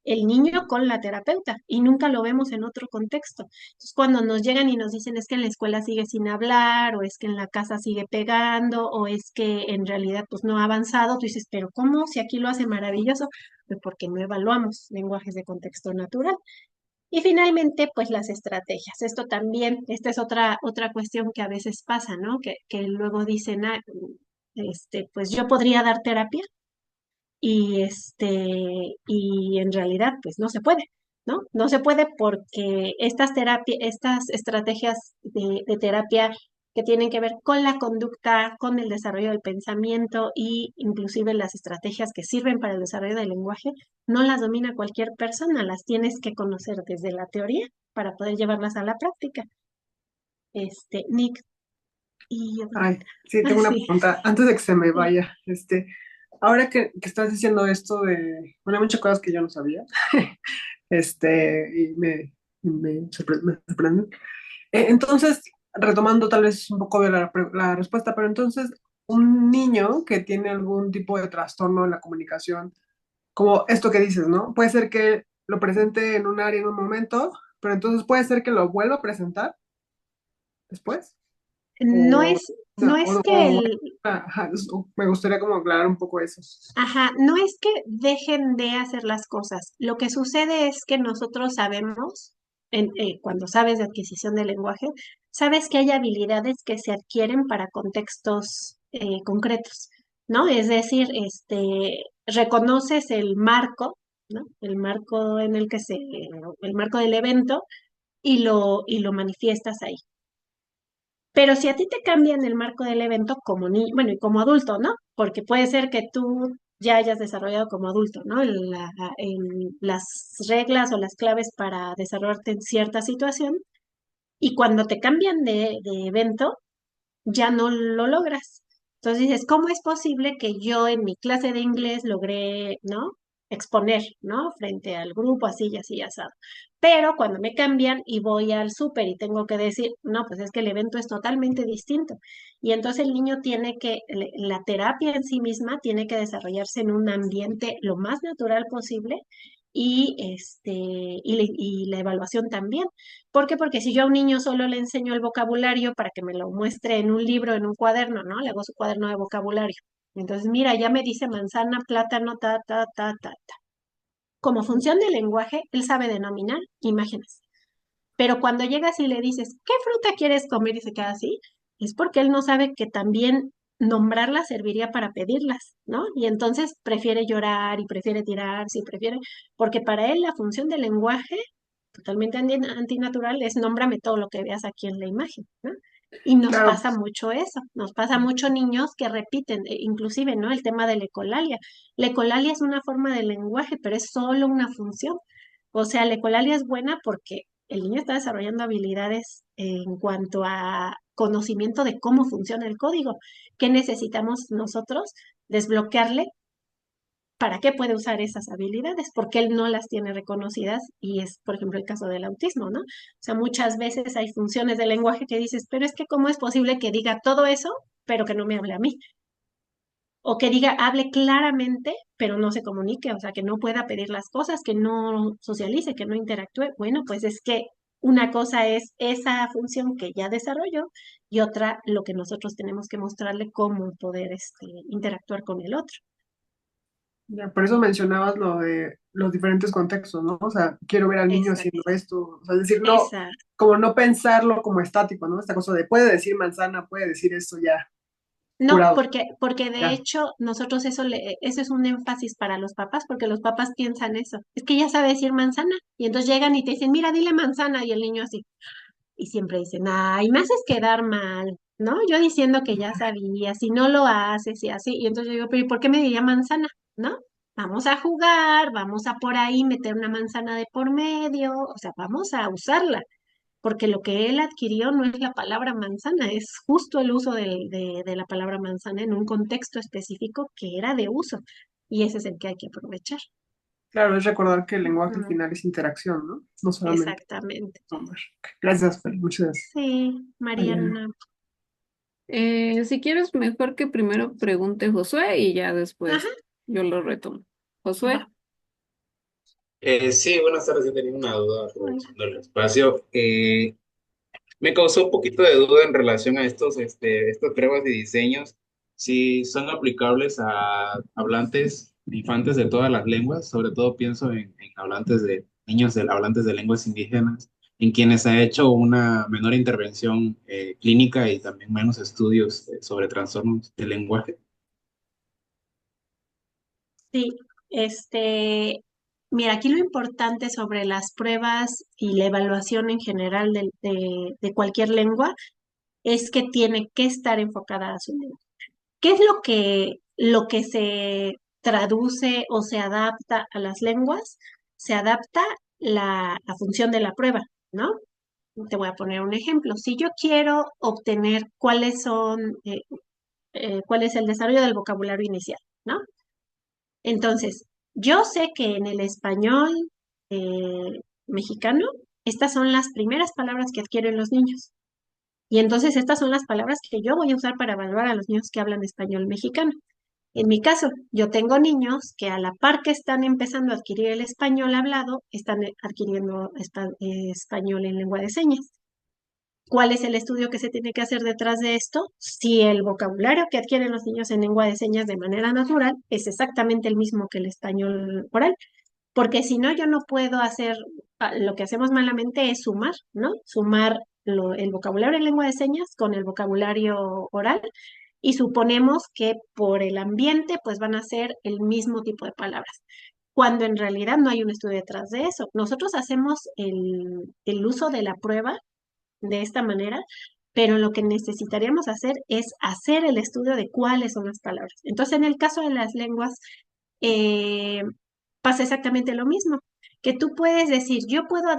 el niño con la terapeuta y nunca lo vemos en otro contexto. Entonces, cuando nos llegan y nos dicen es que en la escuela sigue sin hablar o es que en la casa sigue pegando o es que en realidad pues no ha avanzado, tú dices, pero ¿cómo? Si aquí lo hace maravilloso, pues porque no evaluamos lenguajes de contexto natural. Y finalmente, pues las estrategias. Esto también, esta es otra cuestión que a veces pasa, ¿no? Que luego dicen, pues yo podría dar terapia, y en realidad pues no se puede, ¿no? No se puede porque estas estrategias de terapia que tienen que ver con la conducta, con el desarrollo del pensamiento y inclusive las estrategias que sirven para el desarrollo del lenguaje, no las domina cualquier persona, las tienes que conocer desde la teoría para poder llevarlas a la práctica. Nick, y yo Ay, pregunta. sí, Ah, tengo una sí. pregunta antes de que se me vaya. Ahora que estás diciendo esto bueno, hay muchas cosas que yo no sabía, y me sorprenden. Entonces, retomando tal vez un poco de la respuesta, pero entonces, un niño que tiene algún tipo de trastorno en la comunicación, como esto que dices, ¿no? Puede ser que lo presente en un área en un momento, pero entonces puede ser que lo vuelva a presentar después. No O, es, no no, es que ajá, me gustaría como aclarar un poco eso. ajá, no es que dejen de hacer las cosas. Lo que sucede es que nosotros sabemos, cuando sabes de adquisición del lenguaje, sabes que hay habilidades que se adquieren para contextos concretos, ¿no? Es decir, reconoces el marco, ¿no? El marco del evento y lo manifiestas ahí. Pero si a ti te cambian el marco del evento como niño, bueno, y como adulto, ¿no? Porque puede ser que tú ya hayas desarrollado como adulto, ¿no? Las reglas o las claves para desarrollarte en cierta situación, y cuando te cambian de evento, ya no lo logras. Entonces dices, ¿cómo es posible que yo en mi clase de inglés logré, ¿no? exponer, ¿no? Frente al grupo, así y así y asado. Pero cuando me cambian y voy al súper y tengo que decir, no, pues es que el evento es totalmente distinto. Y entonces el niño tiene que, la terapia en sí misma tiene que desarrollarse en un ambiente lo más natural posible y la evaluación también. ¿Por qué? Porque si yo a un niño solo le enseño el vocabulario para que me lo muestre en un libro, en un cuaderno, ¿no? Le hago su cuaderno de vocabulario. Entonces, mira, ya me dice manzana, plátano, ta, ta, ta, ta, ta. Como función del lenguaje, él sabe denominar imágenes. Pero cuando llegas y le dices, ¿qué fruta quieres comer? Y se queda así, es porque él no sabe que también nombrarlas serviría para pedirlas, ¿no? Y entonces prefiere llorar y prefiere tirarse y prefiere, porque para él la función del lenguaje, totalmente antinatural, es nómbrame todo lo que veas aquí en la imagen, ¿no? Y nos Claro, pasa mucho eso, nos pasa mucho niños que repiten, inclusive, ¿no? El tema de la ecolalia. La ecolalia es una forma de lenguaje, pero es solo una función. O sea, la ecolalia es buena porque el niño está desarrollando habilidades en cuanto a conocimiento de cómo funciona el código. ¿Qué necesitamos nosotros? Desbloquearle para qué puede usar esas habilidades, porque él no las tiene reconocidas y es, por ejemplo, el caso del autismo, ¿no? O sea, muchas veces hay funciones del lenguaje que dices, pero es que ¿cómo es posible que diga todo eso, pero que no me hable a mí? O que diga, hable claramente, pero no se comunique, o sea, que no pueda pedir las cosas, que no socialice, que no interactúe. Bueno, pues es que una cosa es esa función que ya desarrolló y otra lo que nosotros tenemos que mostrarle cómo poder interactuar con el otro. ya, por eso mencionabas lo de los diferentes contextos, ¿no? O sea, quiero ver al niño haciendo Exacto. esto, o sea, es decir, no, Esa, como no pensarlo como estático, ¿no? Esta cosa de puede decir manzana, puede decir esto ya, no, curado, porque de ya. hecho nosotros eso es un énfasis para los papás, porque los papás piensan eso. Es que ya sabe decir manzana. Y entonces llegan y te dicen, mira, dile manzana, y el niño así. Y siempre dicen, ay, me haces quedar mal, ¿no? Yo diciendo que ya sabía, si no lo haces y así. Y entonces yo digo, pero ¿y por qué me diría manzana? ¿No? Vamos a jugar, vamos a por ahí meter una manzana de por medio, o sea, vamos a usarla porque lo que él adquirió no es la palabra manzana, es justo el uso de la palabra manzana en un contexto específico que era de uso, y ese es el que hay que aprovechar. Claro, es recordar que el lenguaje al Ujú, final es interacción, ¿no? No solamente exactamente. nombrar. Gracias, Feli, muchas gracias. Sí, Mariana. Mariana. Si quieres, mejor que primero pregunte Josué y ya Ajá, después yo lo retomo. va. Josué. Sí, buenas tardes. Yo tenía una duda Hola. aprovechando el espacio. Me causó un poquito de duda en relación a estas pruebas de diseños, si son aplicables a hablantes infantes de todas las lenguas, sobre todo pienso en hablantes de niños hablantes de lenguas indígenas, en quienes ha hecho una menor intervención clínica y también menos estudios sobre trastornos del lenguaje. Sí, mira, aquí lo importante sobre las pruebas y la evaluación en general de cualquier lengua es que tiene que estar enfocada a su lengua. ¿Qué es lo que se traduce o se adapta a las lenguas? Se adapta la función de la prueba, ¿no? Te voy a poner un ejemplo. Si yo quiero obtener cuál es el desarrollo del vocabulario inicial, ¿no? Entonces, yo sé que en el español mexicano, estas son las primeras palabras que adquieren los niños. Y entonces estas son las palabras que yo voy a usar para evaluar a los niños que hablan español mexicano. En mi caso, yo tengo niños que a la par que están empezando a adquirir el español hablado, están adquiriendo español en lengua de señas. ¿Cuál es el estudio que se tiene que hacer detrás de esto? Si el vocabulario que adquieren los niños en lengua de señas de manera natural es exactamente el mismo que el español oral, porque si no, yo no puedo hacer, lo que hacemos malamente es sumar, ¿no? Sumar el vocabulario en lengua de señas con el vocabulario oral y suponemos que por el ambiente pues van a ser el mismo tipo de palabras, cuando en realidad no hay un estudio detrás de eso. Nosotros hacemos el uso de la prueba de esta manera, pero lo que necesitaríamos hacer es hacer el estudio de cuáles son las palabras. Entonces, en el caso de las lenguas, eh, pasa exactamente lo mismo, que tú puedes decir, yo puedo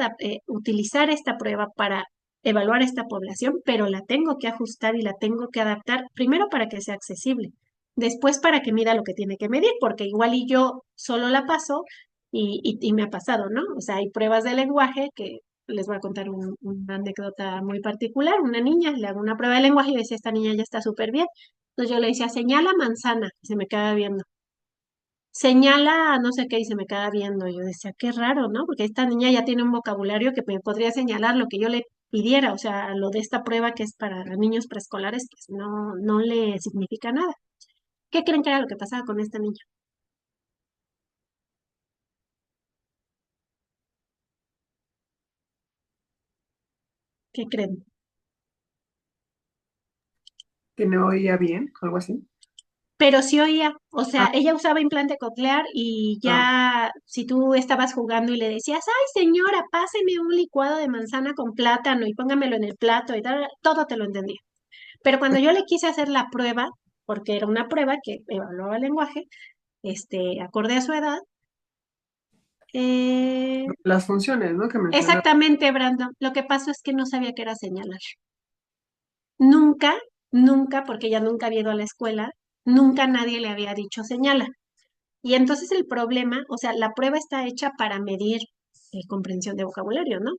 utilizar esta prueba para evaluar esta población, pero la tengo que ajustar y la tengo que adaptar primero para que sea accesible. después para que mida lo que tiene que medir, porque igual y yo solo la paso y me ha pasado, ¿no? O sea, hay pruebas de lenguaje que les voy a contar una anécdota muy particular. Una niña, le hago una prueba de lenguaje y decía, esta niña ya está súper bien. Entonces yo le decía, señala manzana, y se me queda viendo. Señala no sé qué y se me queda viendo. Yo decía, qué raro, ¿no? Porque esta niña ya tiene un vocabulario que me podría señalar lo que yo le pidiera, o sea, lo de esta prueba que es para niños preescolares, pues no le significa nada. ¿Qué creen que era lo que pasaba con esta niña? ¿Qué creen? Que no oía bien, algo así. Pero sí oía, o Ah, sea, ella usaba implante coclear y ah, ya si tú estabas jugando y le decías, ay señora, páseme un licuado de manzana con plátano y póngamelo en el plato y tal, todo te lo entendía. Pero cuando yo le quise hacer la prueba, porque era una prueba que evaluaba el lenguaje, acorde a su edad, eh, las funciones, ¿no? Que mencionaba. exactamente, Brandon, lo que pasó es que no sabía qué era señalar. Nunca, nunca, porque ella nunca había ido a la escuela, nunca nadie le había dicho señala. Y entonces el problema, o sea, la prueba está hecha para medir comprensión de vocabulario, ¿no?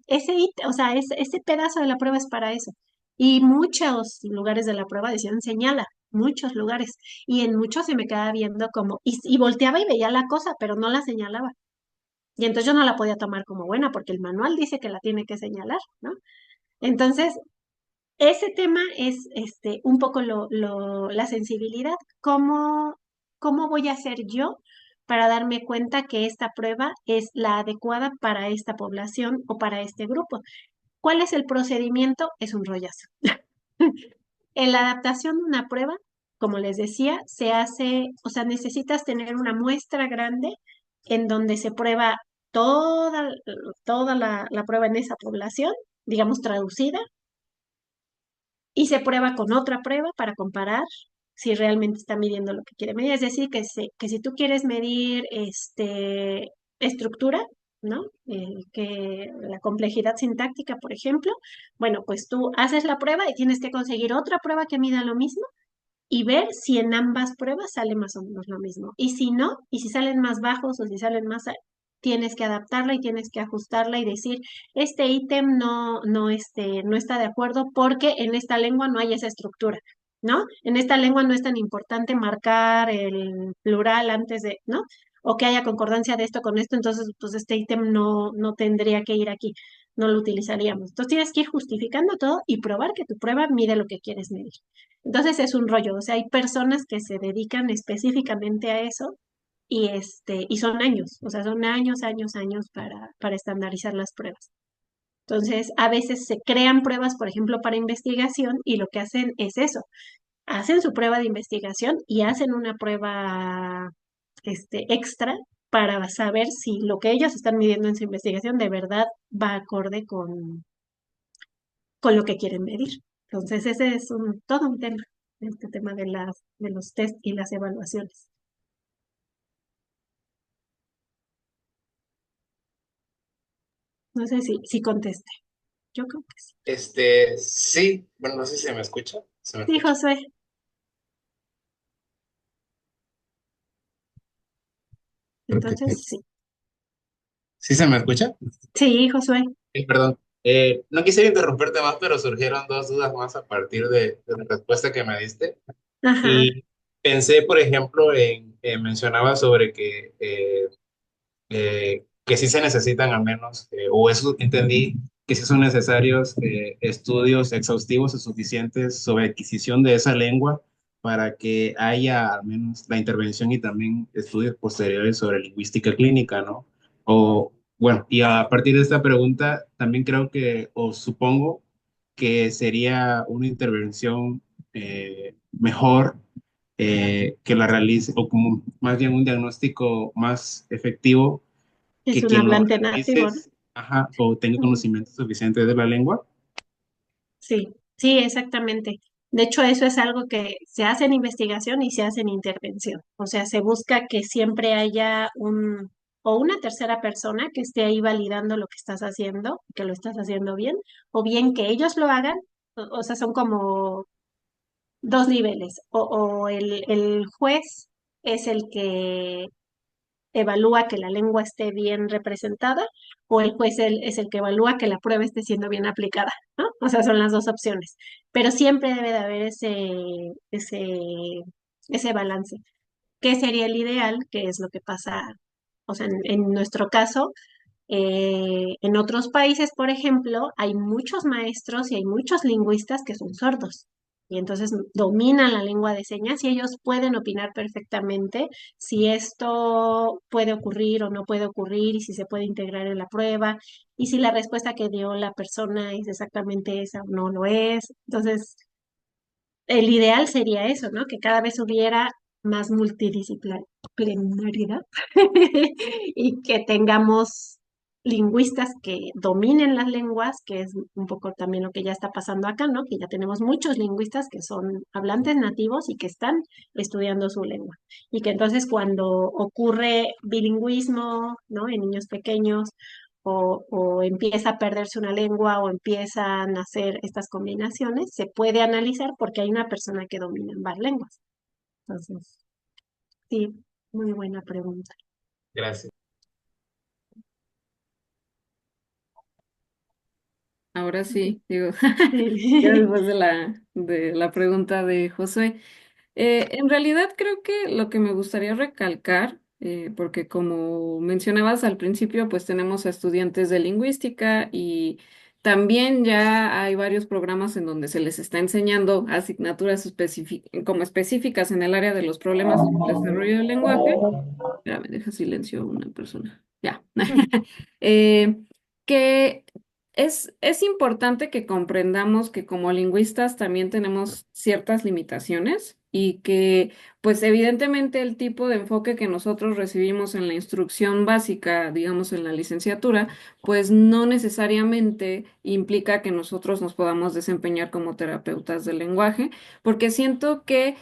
O sea, ese pedazo de la prueba es para eso. Y muchos lugares de la prueba decían señala, muchos lugares. Y en muchos se me quedaba viendo como, y volteaba y veía la cosa, pero no la señalaba. Y entonces yo no la podía tomar como buena porque el manual dice que la tiene que señalar, ¿no? Entonces, ese tema es un poco la sensibilidad. ¿Cómo voy a hacer yo para darme cuenta que esta prueba es la adecuada para esta población o para este grupo? ¿Cuál es el procedimiento? Es un rollazo. En la adaptación de una prueba, como les decía, se hace, o sea, necesitas tener una muestra grande en donde se prueba toda, toda la prueba en esa población, digamos, traducida y se prueba con otra prueba para comparar si realmente está midiendo lo que quiere medir. Es decir, que si tú quieres medir estructura, ¿no? Que la complejidad sintáctica, por ejemplo, bueno, pues tú haces la prueba y tienes que conseguir otra prueba que mida lo mismo y ver si en ambas pruebas sale más o menos lo mismo. Y si no, y si salen más bajos o si salen más, tienes que adaptarla y tienes que ajustarla y decir, este ítem no está de acuerdo porque en esta lengua no hay esa estructura, ¿no? En esta lengua no es tan importante marcar el plural antes de, ¿no? O que haya concordancia de esto con esto, entonces pues este ítem no tendría que ir aquí, no lo utilizaríamos. Entonces tienes que ir justificando todo y probar que tu prueba mide lo que quieres medir. Entonces es un rollo, o sea, hay personas que se dedican específicamente a eso y son años, o sea, son años, años, años para estandarizar las pruebas. Entonces, a veces se crean pruebas, por ejemplo, para investigación y lo que hacen es eso, hacen su prueba de investigación y hacen una prueba extra para saber si lo que ellos están midiendo en su investigación de verdad va acorde con lo que quieren medir. Entonces, ese es todo un tema, este tema de los test y las evaluaciones. No sé si conteste. Yo creo que sí. Sí, bueno, no sé si se me escucha. ¿Se me Sí, escucha? Josué. Creo que Entonces, sí. sí se me escucha. Sí, Josué. Perdón. No quisiera interrumpirte más, pero surgieron dos dudas más a partir de la respuesta que me diste. Ajá. Y pensé, por ejemplo, mencionaba sobre que sí se necesitan al menos, o eso entendí, que sí son necesarios estudios exhaustivos y suficientes sobre adquisición de esa lengua para que haya al menos la intervención y también estudios posteriores sobre lingüística clínica, ¿no? O, bueno, y a partir de esta pregunta, también creo que, o supongo que sería una intervención mejor que la realice, o como más bien un diagnóstico más efectivo Es que un quien lo hablante nativo, realice, ¿no? ajá, o tenga Ujú. conocimiento suficiente de la lengua. Sí, sí, exactamente. De hecho, eso es algo que se hace en investigación y se hace en intervención. O sea, se busca que siempre haya o una tercera persona que esté ahí validando lo que estás haciendo, que lo estás haciendo bien, o bien que ellos lo hagan. O sea, son como dos niveles, o el juez es el que evalúa que la lengua esté bien representada, o el juez es el que evalúa que la prueba esté siendo bien aplicada, ¿no? O sea, son las dos opciones, pero siempre debe de haber ese balance. ¿Qué sería el ideal? ¿Qué es lo que pasa? O sea, en nuestro caso, en otros países, por ejemplo, hay muchos maestros y hay muchos lingüistas que son sordos. Y entonces dominan la lengua de señas y ellos pueden opinar perfectamente si esto puede ocurrir o no puede ocurrir y si se puede integrar en la prueba y si la respuesta que dio la persona es exactamente esa o no lo es. Entonces, el ideal sería eso, ¿no? Que cada vez hubiera más multidisciplinaridad y que tengamos lingüistas que dominen las lenguas, que es un poco también lo que ya está pasando acá, ¿no? Que ya tenemos muchos lingüistas que son hablantes nativos y que están estudiando su lengua. Y que entonces cuando ocurre bilingüismo, ¿no? En niños pequeños o empieza a perderse una lengua o empiezan a hacer estas combinaciones, se puede analizar porque hay una persona que domina ambas lenguas. Entonces, sí, muy buena pregunta. Gracias. Ahora sí, digo, ya Sí. después de la pregunta de Josué. En realidad creo que lo que me gustaría recalcar, porque como mencionabas al principio, pues tenemos a estudiantes de lingüística y también ya hay varios programas en donde se les está enseñando asignaturas como específicas en el área de los problemas en el desarrollo del lenguaje. Espérame, deja silencio una persona. Ya. Eh, que es importante que comprendamos que como lingüistas también tenemos ciertas limitaciones y que pues evidentemente el tipo de enfoque que nosotros recibimos en la instrucción básica, digamos en la licenciatura, pues no necesariamente implica que nosotros nos podamos desempeñar como terapeutas del lenguaje, porque siento que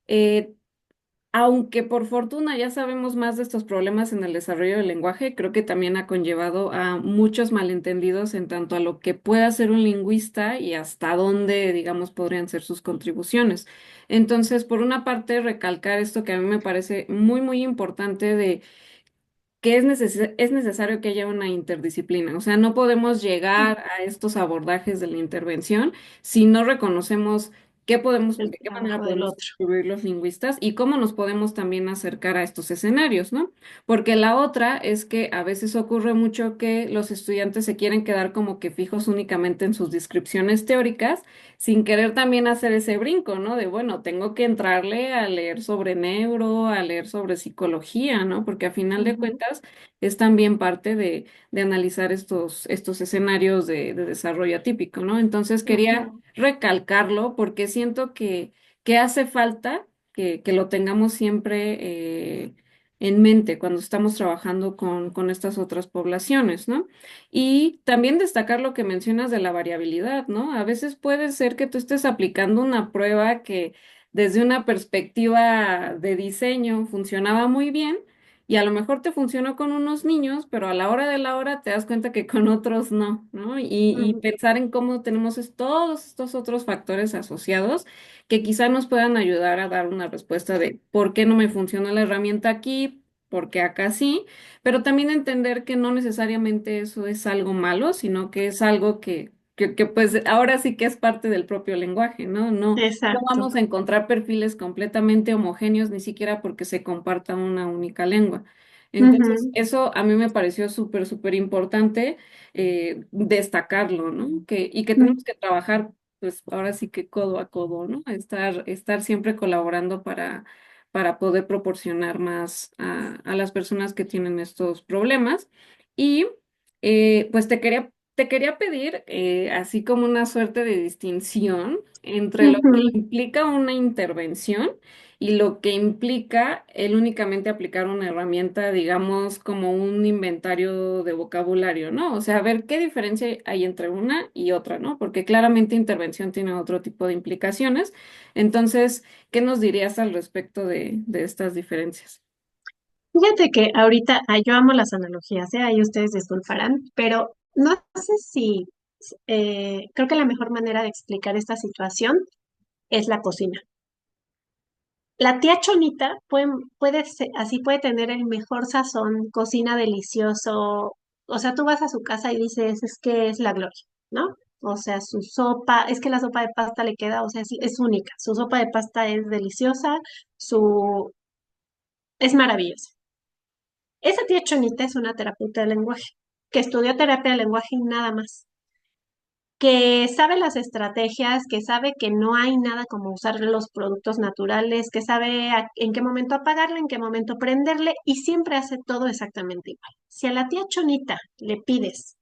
eh, aunque por fortuna ya sabemos más de estos problemas en el desarrollo del lenguaje, creo que también ha conllevado a muchos malentendidos en tanto a lo que puede hacer un lingüista y hasta dónde, digamos, podrían ser sus contribuciones. Entonces, por una parte, recalcar esto que a mí me parece muy, muy importante de que es necesario que haya una interdisciplina. O sea, no podemos llegar a estos abordajes de la intervención si no reconocemos El de qué manera trabajo del podemos otro. contribuir los lingüistas y cómo nos podemos también acercar a estos escenarios, ¿no? Porque la otra es que a veces ocurre mucho que los estudiantes se quieren quedar como que fijos únicamente en sus descripciones teóricas sin querer también hacer ese brinco, ¿no? De, bueno, tengo que entrarle a leer sobre neuro, a leer sobre psicología, ¿no? Porque a final de Ujú, cuentas es también parte de analizar estos escenarios de desarrollo atípico, ¿no? Entonces quería ujú, recalcarlo porque siento que hace falta que lo tengamos siempre en mente cuando estamos trabajando con estas otras poblaciones, ¿no? Y también destacar lo que mencionas de la variabilidad, ¿no? A veces puede ser que tú estés aplicando una prueba que desde una perspectiva de diseño funcionaba muy bien y a lo mejor te funcionó con unos niños, pero a la hora de la hora te das cuenta que con otros no, ¿no? Y ujú. pensar en cómo tenemos todos estos otros factores asociados que quizá nos puedan ayudar a dar una respuesta de por qué no me funciona la herramienta aquí, por qué acá sí, pero también entender que no necesariamente eso es algo malo, sino que es algo que pues ahora sí que es parte del propio lenguaje, ¿no? No Exacto. vamos a encontrar perfiles completamente homogéneos ni siquiera porque se comparta una única lengua. Entonces, Ujú, eso a mí me pareció súper, súper importante destacarlo, ¿no? Y que ujú. tenemos que trabajar, pues ahora sí que codo a codo, ¿no? Estar siempre colaborando para poder proporcionar más a las personas que tienen estos problemas. Y pues te quería pedir, así como una suerte de distinción entre lo que Ujú. implica una intervención y lo que implica el únicamente aplicar una herramienta, digamos, como un inventario de vocabulario, ¿no? O sea, ver qué diferencia hay entre una y otra, ¿no? Porque claramente intervención tiene otro tipo de implicaciones. Entonces, ¿qué nos dirías al respecto de estas diferencias? Fíjate que ahorita, yo amo las analogías, ¿eh? Ahí ustedes disculparán, pero no sé si, creo que la mejor manera de explicar esta situación es la cocina. La tía Chonita así puede tener el mejor sazón, cocina delicioso. O sea, tú vas a su casa y dices, es que es la gloria, ¿no? O sea, su sopa, es que la sopa de pasta le queda, o sea, es única. Su sopa de pasta es deliciosa, es maravillosa. Esa tía Chonita es una terapeuta de lenguaje, que estudió terapia de lenguaje y nada más, que sabe las estrategias, que sabe que no hay nada como usar los productos naturales, que sabe en qué momento apagarle, en qué momento prenderle y siempre hace todo exactamente igual. Si a la tía Chonita le pides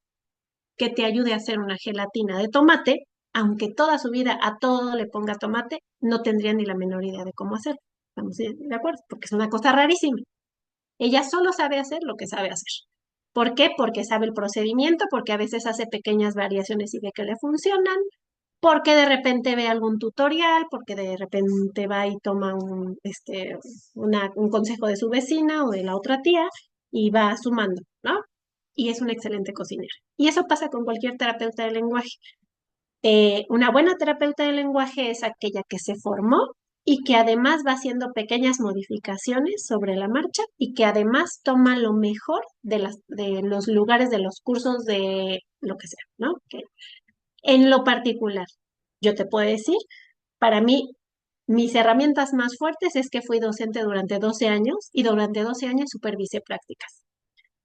que te ayude a hacer una gelatina de tomate, aunque toda su vida a todo le ponga tomate, no tendría ni la menor idea de cómo hacerlo. ¿Estamos de acuerdo? Porque es una cosa rarísima. Ella solo sabe hacer lo que sabe hacer. ¿Por qué? Porque sabe el procedimiento, porque a veces hace pequeñas variaciones y ve que le funcionan, porque de repente ve algún tutorial, porque de repente va y toma un consejo de su vecina o de la otra tía y va sumando, ¿no? Y es una excelente cocinera. Y eso pasa con cualquier terapeuta de lenguaje. Una buena terapeuta de lenguaje es aquella que se formó y que además va haciendo pequeñas modificaciones sobre la marcha y que además toma lo mejor de los lugares de los cursos de lo que sea, ¿no? Que en lo particular, yo te puedo decir, para mí, mis herramientas más fuertes es que fui docente durante 12 años y durante 12 años supervisé prácticas.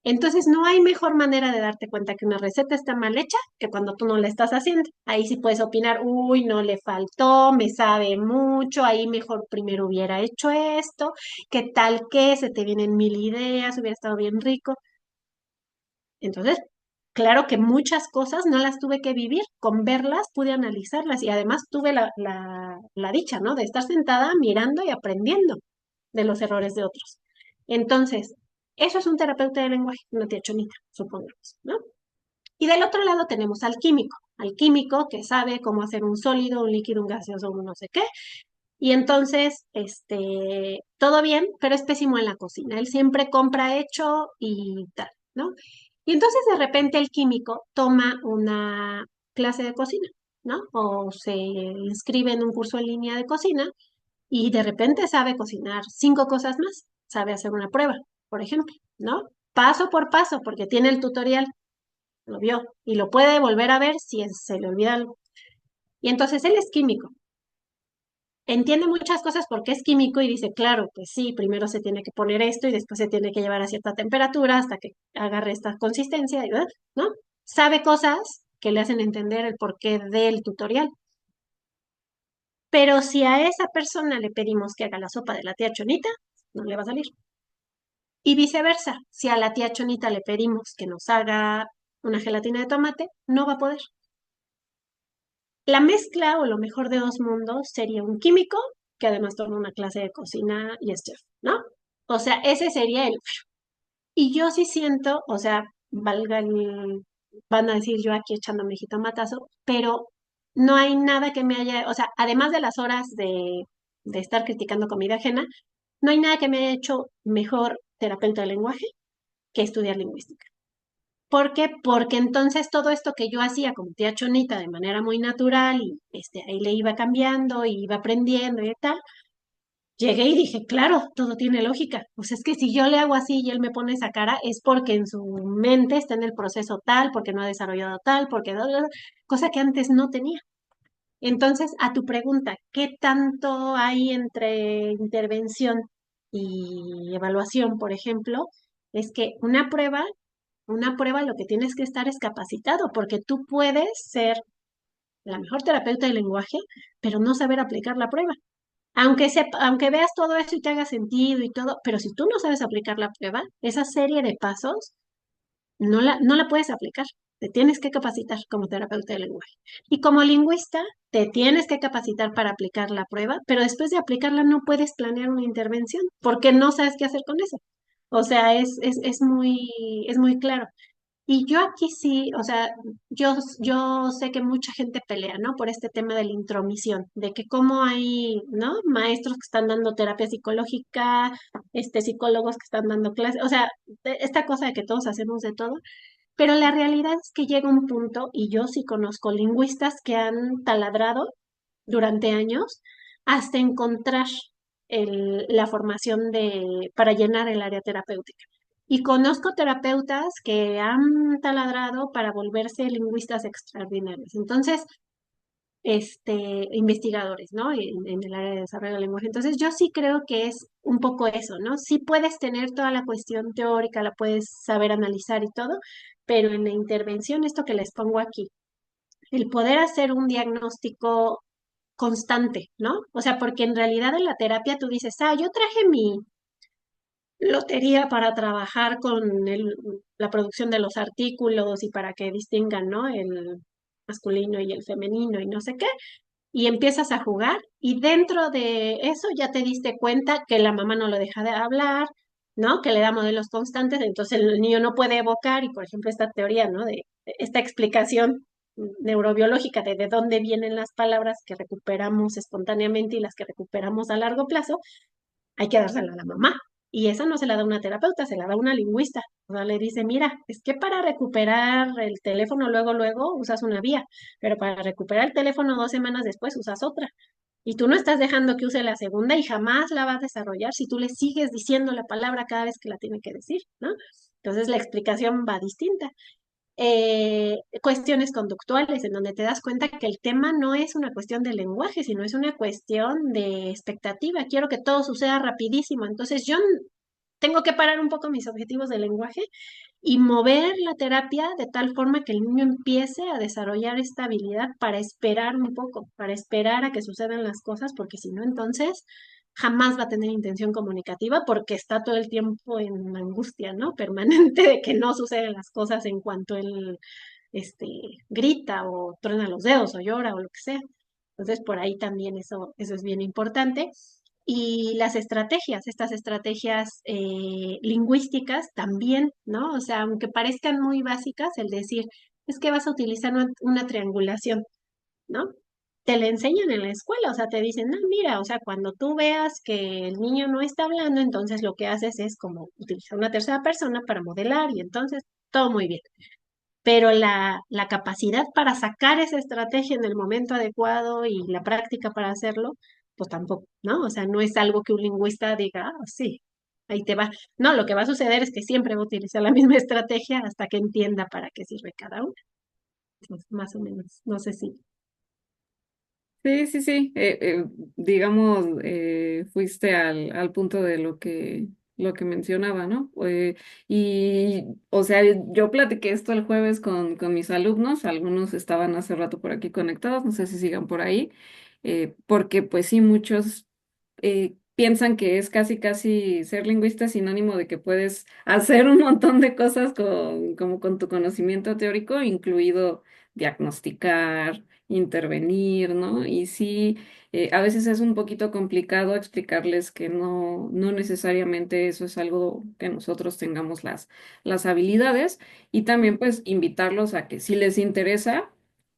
Entonces, no hay mejor manera de darte cuenta que una receta está mal hecha que cuando tú no la estás haciendo. Ahí sí puedes opinar, uy, no le faltó, me sabe mucho, ahí mejor primero hubiera hecho esto, qué tal que se te vienen mil ideas, hubiera estado bien rico. Entonces, claro que muchas cosas no las tuve que vivir, con verlas pude analizarlas y además tuve la dicha, ¿no? De estar sentada mirando y aprendiendo de los errores de otros. Entonces, eso es un terapeuta de lenguaje, una tía Chonita, supongamos, ¿no? Y del otro lado tenemos al químico que sabe cómo hacer un sólido, un líquido, un gaseoso, un no sé qué. Y entonces, todo bien, pero es pésimo en la cocina. Él siempre compra hecho y tal, ¿no? Y entonces de repente el químico toma una clase de cocina, ¿no? O se inscribe en un curso en línea de cocina y de repente sabe cocinar 5 cosas más, sabe hacer una prueba, por ejemplo, ¿no? Paso por paso, porque tiene el tutorial, lo vio y lo puede volver a ver si se le olvida algo. Y entonces él es químico, entiende muchas cosas porque es químico y dice, claro, pues sí, primero se tiene que poner esto y después se tiene que llevar a cierta temperatura hasta que agarre esta consistencia, ¿no? Sabe cosas que le hacen entender el porqué del tutorial. Pero si a esa persona le pedimos que haga la sopa de la tía Chonita, no le va a salir. Y viceversa, si a la tía Chonita le pedimos que nos haga una gelatina de tomate, no va a poder. La mezcla o lo mejor de dos mundos sería un químico que además toma una clase de cocina y es chef, ¿no? O sea, ese sería el... Y yo sí siento, o sea, van a decir yo aquí echándome jitomatazo, pero no hay nada que me haya, o sea, además de las horas de estar criticando comida ajena, no hay nada que me haya hecho mejor terapeuta de lenguaje que estudiar lingüística. ¿Por qué? Porque entonces todo esto que yo hacía como tía Chonita de manera muy natural y ahí le iba cambiando y iba aprendiendo y tal, llegué y dije, claro, todo tiene lógica. Pues es que si yo le hago así y él me pone esa cara es porque en su mente está en el proceso tal, porque no ha desarrollado tal, porque cosa que antes no tenía. Entonces, a tu pregunta, ¿qué tanto hay entre intervención y evaluación, por ejemplo? Es que una prueba lo que tienes que estar es capacitado, porque tú puedes ser la mejor terapeuta de lenguaje, pero no saber aplicar la prueba. Aunque veas todo eso y te haga sentido y todo, pero si tú no sabes aplicar la prueba, esa serie de pasos no la puedes aplicar. Te tienes que capacitar como terapeuta de lenguaje. Y como lingüista, te tienes que capacitar para aplicar la prueba, pero después de aplicarla no puedes planear una intervención porque no sabes qué hacer con eso. O sea, es muy claro. Y yo aquí sí, o sea, yo sé que mucha gente pelea, ¿no? Por este tema de la intromisión, de que como hay, ¿no? Maestros que están dando terapia psicológica, psicólogos que están dando clases, o sea, esta cosa de que todos hacemos de todo, pero la realidad es que llega un punto, y yo sí conozco lingüistas que han taladrado durante años hasta encontrar la formación para llenar el área terapéutica. Y conozco terapeutas que han taladrado para volverse lingüistas extraordinarios. Entonces, investigadores, ¿no? En el área de desarrollo del lenguaje. Entonces, yo sí creo que es un poco eso, ¿no? Sí puedes tener toda la cuestión teórica, la puedes saber analizar y todo, pero en la intervención, esto que les pongo aquí, el poder hacer un diagnóstico constante, ¿no? O sea, porque en realidad en la terapia tú dices, yo traje mi lotería para trabajar con la producción de los artículos y para que distingan, ¿no? El masculino y el femenino y no sé qué, y empiezas a jugar y dentro de eso ya te diste cuenta que la mamá no lo deja de hablar, ¿no? Que le da modelos constantes, entonces el niño no puede evocar y por ejemplo esta teoría, ¿no? De esta explicación neurobiológica de dónde vienen las palabras que recuperamos espontáneamente y las que recuperamos a largo plazo, hay que dársela a la mamá. Y esa no se la da una terapeuta, se la da una lingüista. O sea, le dice, mira, es que para recuperar el teléfono luego usas una vía, pero para recuperar el teléfono 2 semanas después usas otra. Y tú no estás dejando que use la segunda y jamás la va a desarrollar si tú le sigues diciendo la palabra cada vez que la tiene que decir, ¿no? Entonces la explicación va distinta. Cuestiones conductuales, en donde te das cuenta que el tema no es una cuestión de lenguaje, sino es una cuestión de expectativa. Quiero que todo suceda rapidísimo. Entonces yo tengo que parar un poco mis objetivos de lenguaje y mover la terapia de tal forma que el niño empiece a desarrollar esta habilidad para esperar un poco, para esperar a que sucedan las cosas, porque si no, entonces jamás va a tener intención comunicativa porque está todo el tiempo en angustia, ¿no? Permanente de que no suceden las cosas en cuanto él este, grita o truena los dedos o llora o lo que sea. Entonces, por ahí también eso es bien importante. Y las estrategias, estas estrategias lingüísticas también, ¿no? O sea, aunque parezcan muy básicas, el decir, es que vas a utilizar una triangulación, ¿no? Te la enseñan en la escuela, o sea, te dicen, no, mira, o sea, cuando tú veas que el niño no está hablando, entonces lo que haces es como utilizar una tercera persona para modelar y entonces todo muy bien. Pero la capacidad para sacar esa estrategia en el momento adecuado y la práctica para hacerlo, pues tampoco, ¿no? O sea, no es algo que un lingüista diga, sí, ahí te va. No, lo que va a suceder es que siempre va a utilizar la misma estrategia hasta que entienda para qué sirve cada una. Pues, más o menos, no sé si. Sí, sí, sí. Digamos, fuiste al punto de lo que mencionaba, ¿no? Y, o sea, yo platiqué esto el jueves con mis alumnos, algunos estaban hace rato por aquí conectados, no sé si sigan por ahí, porque pues sí, muchos piensan que es casi, casi ser lingüista es sinónimo de que puedes hacer un montón de cosas como con tu conocimiento teórico, incluido diagnosticar, intervenir, ¿no? Y sí, a veces es un poquito complicado explicarles que no necesariamente eso es algo que nosotros tengamos las habilidades y también pues invitarlos a que si les interesa,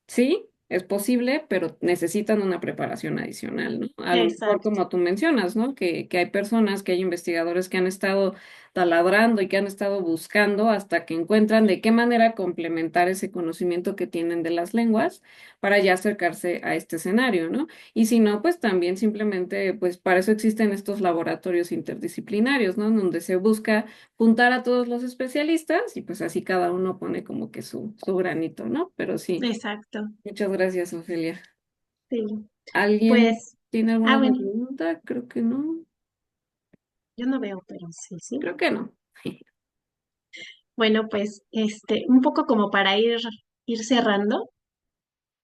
sí. Es posible, pero necesitan una preparación adicional, ¿no? A lo mejor Exacto. como tú mencionas, ¿no? Que hay personas, que hay investigadores que han estado taladrando y que han estado buscando hasta que encuentran de qué manera complementar ese conocimiento que tienen de las lenguas para ya acercarse a este escenario, ¿no? Y si no, pues también simplemente, pues para eso existen estos laboratorios interdisciplinarios, ¿no? Donde se busca juntar a todos los especialistas y pues así cada uno pone como que su granito, ¿no? Pero sí, Exacto. muchas gracias, Ofelia. Sí. ¿Alguien Pues, tiene alguna otra bueno, pregunta? Creo que no. yo no veo, pero sí, sí. Creo que no. Bueno, pues, un poco como para ir cerrando,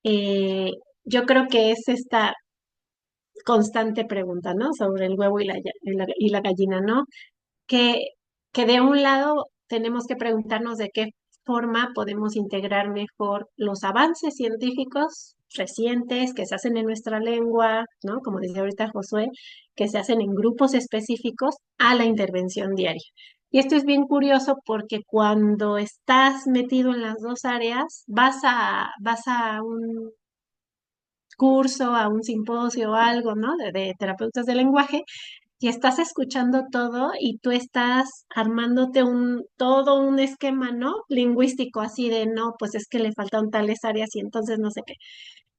eh, yo creo que es esta constante pregunta, ¿no? Sobre el huevo y la gallina, ¿no? Que, que de un lado tenemos que preguntarnos de qué forma podemos integrar mejor los avances científicos recientes que se hacen en nuestra lengua, ¿no? Como decía ahorita Josué, que se hacen en grupos específicos a la intervención diaria. Y esto es bien curioso porque cuando estás metido en las dos áreas, vas a un curso, a un simposio o algo, ¿no? De terapeutas del lenguaje y estás escuchando todo y tú estás armándote todo un esquema, ¿no? Lingüístico, así de, no, pues es que le faltan tales áreas y entonces no sé qué.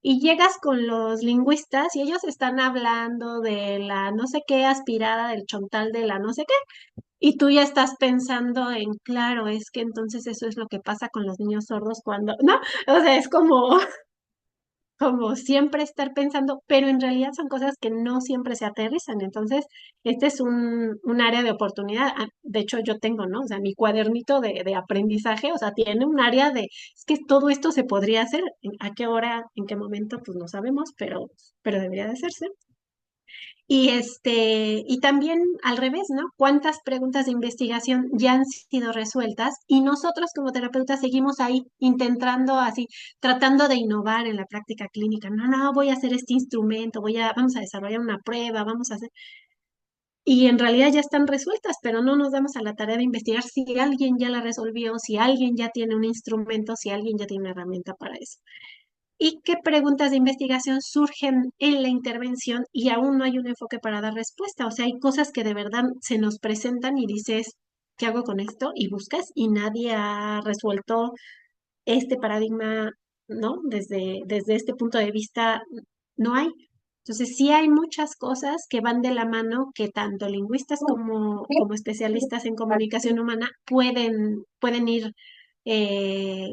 Y llegas con los lingüistas y ellos están hablando de la no sé qué aspirada del chontal de la no sé qué, y tú ya estás pensando en, claro, es que entonces eso es lo que pasa con los niños sordos cuando, ¿no? O sea, es como, como siempre estar pensando, pero en realidad son cosas que no siempre se aterrizan. Entonces, este es un área de oportunidad. Ah, de hecho, yo tengo, ¿no? O sea, mi cuadernito de aprendizaje, o sea, tiene un área de, es que todo esto se podría hacer. ¿A qué hora, en qué momento? Pues no sabemos, pero debería de hacerse. Y también al revés, ¿no? ¿Cuántas preguntas de investigación ya han sido resueltas? Y nosotros como terapeutas seguimos ahí intentando así, tratando de innovar en la práctica clínica. No, no, voy a hacer este instrumento, vamos a desarrollar una prueba, vamos a hacer. Y en realidad ya están resueltas, pero no nos damos a la tarea de investigar si alguien ya la resolvió, si alguien ya tiene un instrumento, si alguien ya tiene una herramienta para eso. ¿Y qué preguntas de investigación surgen en la intervención y aún no hay un enfoque para dar respuesta? O sea, hay cosas que de verdad se nos presentan y dices, ¿qué hago con esto? Y buscas y nadie ha resuelto este paradigma, ¿no? Desde este punto de vista, no hay. Entonces, sí hay muchas cosas que van de la mano que tanto lingüistas como especialistas en comunicación humana pueden ir eh,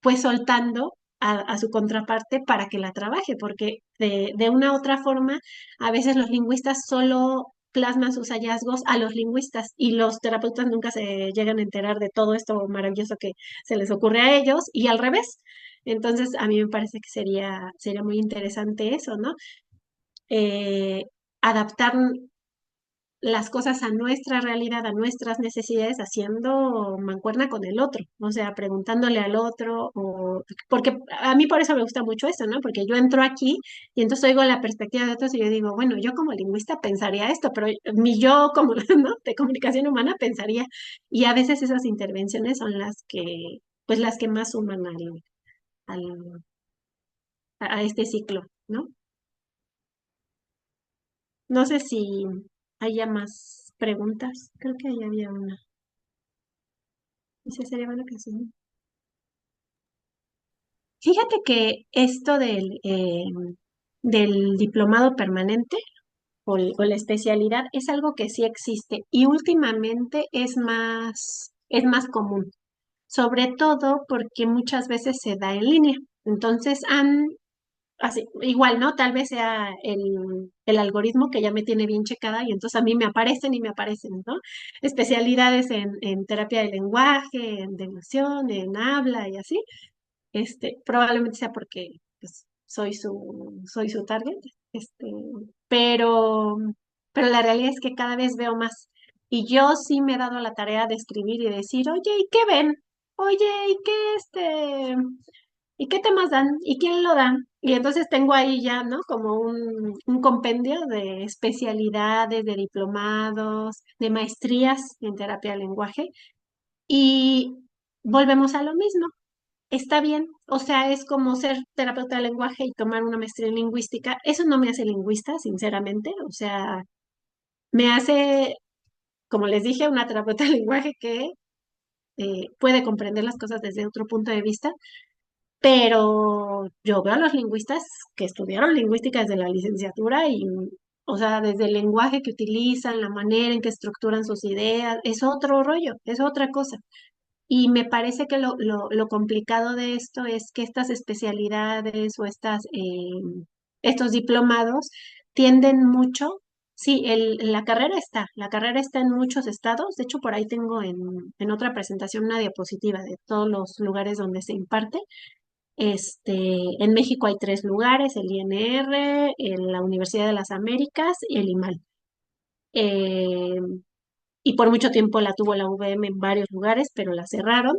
pues soltando a su contraparte para que la trabaje, porque de una u otra forma, a veces los lingüistas solo plasman sus hallazgos a los lingüistas y los terapeutas nunca se llegan a enterar de todo esto maravilloso que se les ocurre a ellos y al revés. Entonces, a mí me parece que sería muy interesante eso, ¿no? Adaptar las cosas a nuestra realidad, a nuestras necesidades, haciendo mancuerna con el otro, o sea, preguntándole al otro, porque a mí por eso me gusta mucho eso, ¿no? Porque yo entro aquí y entonces oigo la perspectiva de otros y yo digo, bueno, yo como lingüista pensaría esto, pero mi yo como, ¿no? De comunicación humana pensaría, y a veces esas intervenciones son pues las que más suman al, a este ciclo, ¿no? No sé si haya más preguntas, creo que ahí había una. Esa sería buena canción. Fíjate que esto del diplomado permanente o la especialidad es algo que sí existe y últimamente es más común, sobre todo porque muchas veces se da en línea. Entonces así, igual, ¿no? Tal vez sea el algoritmo que ya me tiene bien checada y entonces a mí me aparecen y me aparecen, ¿no? Especialidades en terapia de lenguaje, en deglución, en habla y así. Probablemente sea porque pues, soy su target, este, pero, pero la realidad es que cada vez veo más. Y yo sí me he dado la tarea de escribir y decir, oye, ¿y qué ven? Oye, ¿y qué temas dan? ¿Y quién lo dan? Y entonces tengo ahí ya, ¿no? Como un compendio de especialidades, de diplomados, de maestrías en terapia del lenguaje. Y volvemos a lo mismo. Está bien, o sea, es como ser terapeuta de lenguaje y tomar una maestría en lingüística. Eso no me hace lingüista, sinceramente. O sea, me hace, como les dije, una terapeuta de lenguaje que puede comprender las cosas desde otro punto de vista, pero yo veo a los lingüistas que estudiaron lingüística desde la licenciatura y, o sea, desde el lenguaje que utilizan, la manera en que estructuran sus ideas, es otro rollo, es otra cosa. Y me parece que lo complicado de esto es que estas especialidades o estos diplomados tienden mucho, sí, la carrera está en muchos estados, de hecho por ahí tengo en otra presentación una diapositiva de todos los lugares donde se imparte. En México hay 3 lugares, el INR, la Universidad de las Américas y el IMAL. Eh, y por mucho tiempo la tuvo la UVM en varios lugares, pero la cerraron.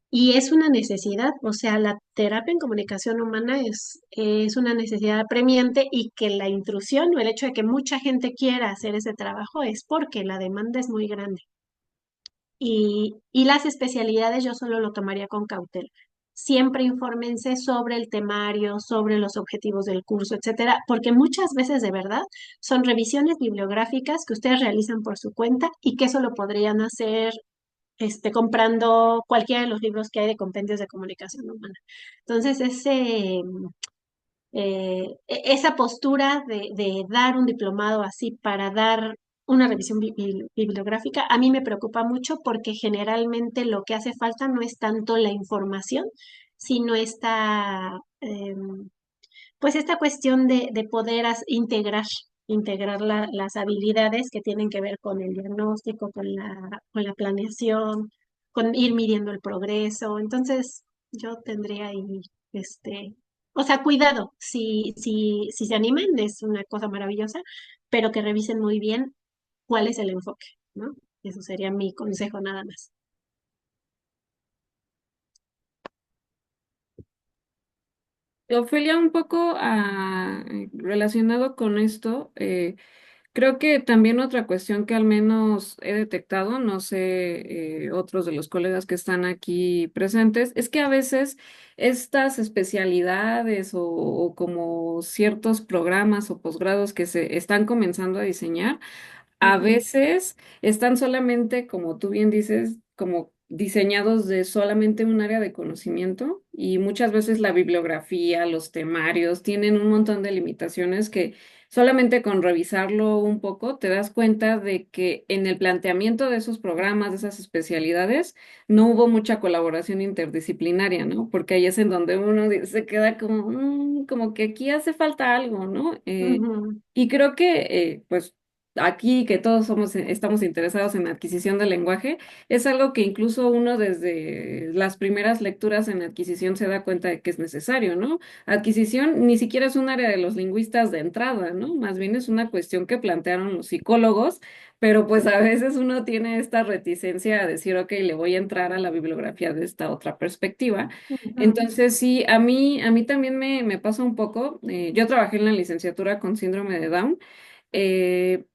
Y es una necesidad, o sea, la terapia en comunicación humana es una necesidad apremiante y que la intrusión o el hecho de que mucha gente quiera hacer ese trabajo es porque la demanda es muy grande. Y las especialidades yo solo lo tomaría con cautela. Siempre infórmense sobre el temario, sobre los objetivos del curso, etcétera, porque muchas veces de verdad son revisiones bibliográficas que ustedes realizan por su cuenta y que eso lo podrían hacer comprando cualquiera de los libros que hay de compendios de comunicación humana. Entonces, esa postura de dar un diplomado así para dar una revisión bibliográfica, a mí me preocupa mucho porque generalmente lo que hace falta no es tanto la información, sino pues esta cuestión de poder integrar las habilidades que tienen que ver con el diagnóstico, con la planeación, con ir midiendo el progreso. Entonces, yo tendría ahí, o sea, cuidado, si se animan, es una cosa maravillosa, pero que revisen muy bien cuál es el enfoque, ¿no? Eso sería mi consejo nada más. Ofelia, un poco relacionado con esto, creo que también otra cuestión que al menos he detectado, no sé, otros de los colegas que están aquí presentes, es que a veces estas especialidades o como ciertos programas o posgrados que se están comenzando a diseñar, a Ujú, veces están solamente, como tú bien dices, como diseñados de solamente un área de conocimiento y muchas veces la bibliografía, los temarios tienen un montón de limitaciones que solamente con revisarlo un poco te das cuenta de que en el planteamiento de esos programas, de esas especialidades, no hubo mucha colaboración interdisciplinaria, ¿no? Porque ahí es en donde uno se queda como, como que aquí hace falta algo, ¿no? ujú. Y creo que, pues, aquí que todos estamos interesados en adquisición del lenguaje, es algo que incluso uno desde las primeras lecturas en adquisición se da cuenta de que es necesario, ¿no? Adquisición ni siquiera es un área de los lingüistas de entrada, ¿no? Más bien es una cuestión que plantearon los psicólogos, pero pues a veces uno tiene esta reticencia a decir, ok, le voy a entrar a la bibliografía de esta otra perspectiva. Ujú, Entonces, sí, a mí también me pasa un poco. Yo trabajé en la licenciatura con síndrome de Down.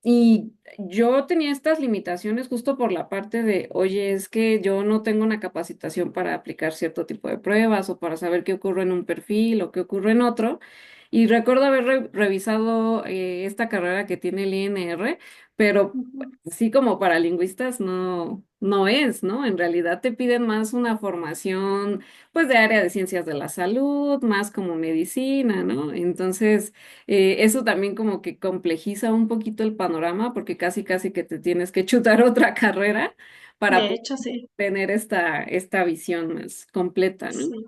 Y yo tenía estas limitaciones justo por la parte de, oye, es que yo no tengo una capacitación para aplicar cierto tipo de pruebas o para saber qué ocurre en un perfil o qué ocurre en otro. Y recuerdo haber revisado esta carrera que tiene el INR, pero ujú. sí como para lingüistas no es, ¿no? En realidad te piden más una formación pues de área de ciencias de la salud, más como medicina, ¿no? Entonces, eso también como que complejiza un poquito el panorama porque casi que te tienes que chutar otra carrera para De poder hecho, sí, tener esta visión más completa, ¿no? sí,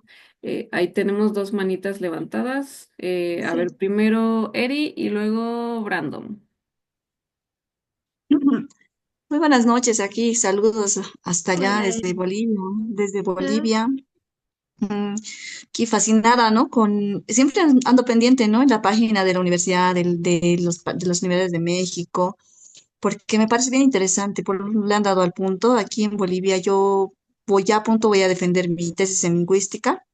Ahí tenemos dos manitas levantadas. A sí. ver, primero Eri y luego Brandon. Muy buenas noches, aquí saludos hasta allá Hola, desde Eri. Bolivia, desde Ah, Bolivia. Mm, Aquí fascinada, ¿no? Siempre ando pendiente, ¿no? En la página de la universidad, de las universidades de México, porque me parece bien interesante, le han dado al punto. Aquí en Bolivia yo voy a defender mi tesis en lingüística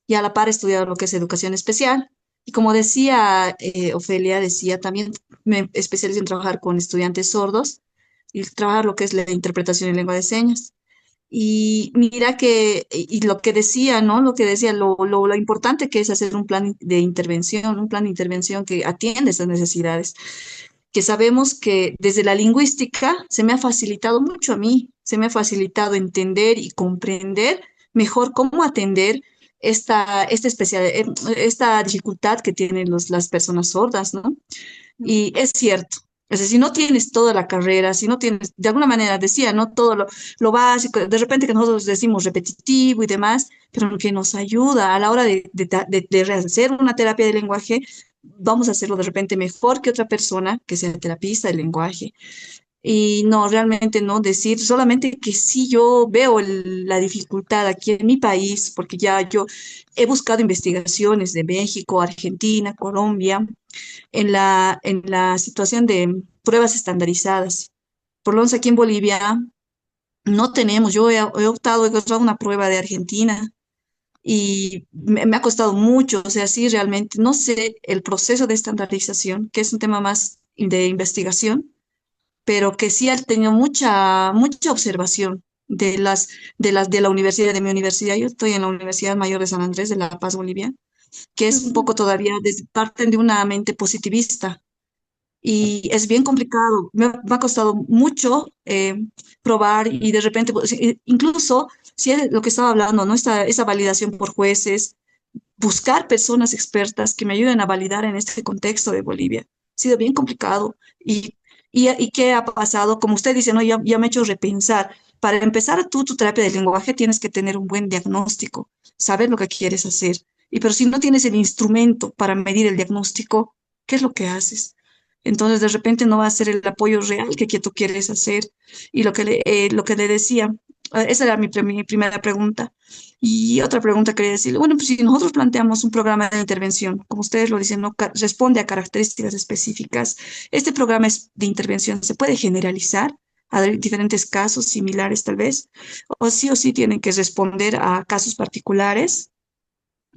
y a la par he estudiado lo que es educación especial. Y como decía Ofelia, decía también me especializo en trabajar con estudiantes sordos y trabajar lo que es la interpretación en lengua de señas. Y mira y lo que decía, ¿no? Lo que decía, lo importante que es hacer un plan de intervención que atiende esas necesidades, que sabemos que desde la lingüística se me ha facilitado mucho a mí, se me ha facilitado entender y comprender mejor cómo atender esta dificultad que tienen las personas sordas, ¿no? Y es cierto. Es decir, si no tienes toda la carrera, si no tienes, de alguna manera decía, ¿no? Todo lo básico, de repente que nosotros decimos repetitivo y demás, pero que nos ayuda a la hora de rehacer una terapia de lenguaje, vamos a hacerlo de repente mejor que otra persona que sea terapista del lenguaje. Y no, realmente no decir, solamente que sí yo veo la dificultad aquí en mi país, porque ya yo he buscado investigaciones de México, Argentina, Colombia, en la situación de pruebas estandarizadas. Por lo menos aquí en Bolivia no tenemos, he optado, he encontrado una prueba de Argentina y me ha costado mucho, o sea, sí, realmente no sé el proceso de estandarización, que es un tema más de investigación, pero que sí ha tenido mucha observación de la universidad, de mi universidad. Yo estoy en la Universidad Mayor de San Andrés de La Paz, Bolivia, que es un ujú. poco todavía, parten de una mente positivista y es bien complicado. Me ha costado mucho probar y de repente, pues, incluso si es lo que estaba hablando, ¿no? Esa validación por jueces, buscar personas expertas que me ayuden a validar en este contexto de Bolivia. Ha sido bien complicado. ¿Y qué ha pasado? Como usted dice, ¿no? Ya me ha hecho repensar. Para empezar tu terapia del lenguaje tienes que tener un buen diagnóstico, saber lo que quieres hacer. Pero si no tienes el instrumento para medir el diagnóstico, ¿qué es lo que haces? Entonces, de repente no va a ser el apoyo real que tú quieres hacer. Y lo que le decía, esa era mi primera pregunta. Y otra pregunta quería decirle, bueno, pues si nosotros planteamos un programa de intervención, como ustedes lo dicen, ¿no? Responde a características específicas, ¿este programa de intervención se puede generalizar a diferentes casos similares tal vez? O sí tienen que responder a casos particulares?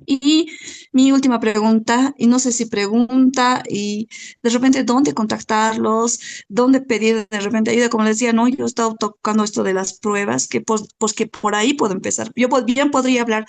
Y mi última pregunta, y no sé si pregunta, y de repente dónde contactarlos, dónde pedir de repente ayuda, como les decía, no, yo he estado tocando esto de las pruebas, pues que por ahí puedo empezar. Yo bien podría hablar,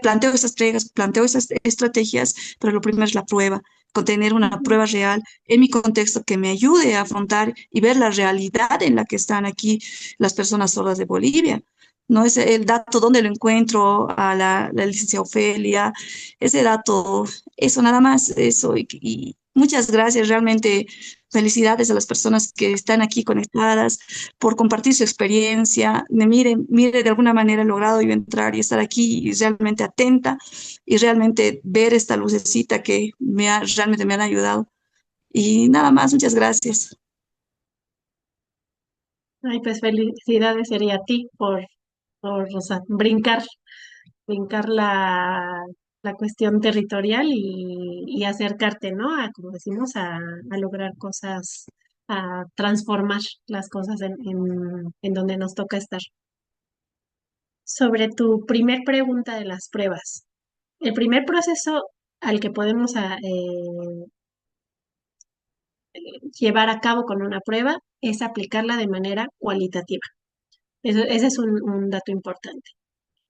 planteo esas reglas, planteo esas estrategias, pero lo primero es la prueba, con tener una Ujú. prueba real en mi contexto que me ayude a afrontar y ver la realidad en la que están aquí las personas sordas de Bolivia. No es el dato donde lo encuentro a la licencia Ofelia, ese dato, eso nada más, eso. Y muchas gracias, realmente felicidades a las personas que están aquí conectadas por compartir su experiencia. Mire, de alguna manera he logrado yo entrar y estar aquí y realmente atenta y realmente ver esta lucecita que realmente me han ayudado. Y nada más, muchas gracias. Ay, pues felicidades sería a ti por, o sea, brincar la cuestión territorial y acercarte, ¿no? A, como decimos, a lograr cosas, a transformar las cosas en donde nos toca estar. Sobre tu primer pregunta de las pruebas. El primer proceso al que podemos llevar a cabo con una prueba es aplicarla de manera cualitativa. Ese es un dato importante.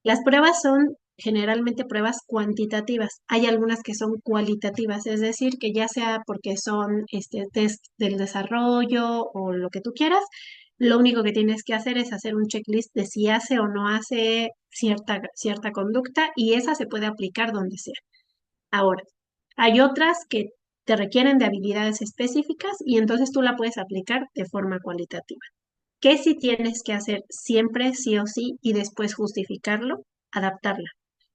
Las pruebas son generalmente pruebas cuantitativas. Hay algunas que son cualitativas, es decir, que ya sea porque son test del desarrollo o lo que tú quieras, lo único que tienes que hacer es hacer un checklist de si hace o no hace cierta conducta y esa se puede aplicar donde sea. Ahora, hay otras que te requieren de habilidades específicas y entonces tú la puedes aplicar de forma cualitativa. ¿Qué sí tienes que hacer siempre, sí o sí, y después justificarlo? Adaptarla.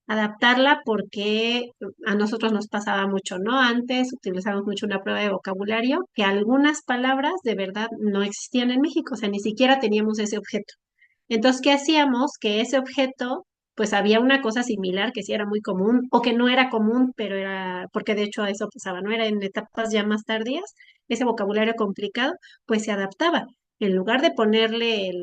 Adaptarla porque a nosotros nos pasaba mucho, ¿no? Antes utilizamos mucho una prueba de vocabulario que algunas palabras de verdad no existían en México, o sea, ni siquiera teníamos ese objeto. Entonces, ¿qué hacíamos? Que ese objeto, pues había una cosa similar que sí era muy común o que no era común, pero era, porque de hecho eso pasaba, ¿no? Era en etapas ya más tardías, ese vocabulario complicado, pues se adaptaba. En lugar de ponerle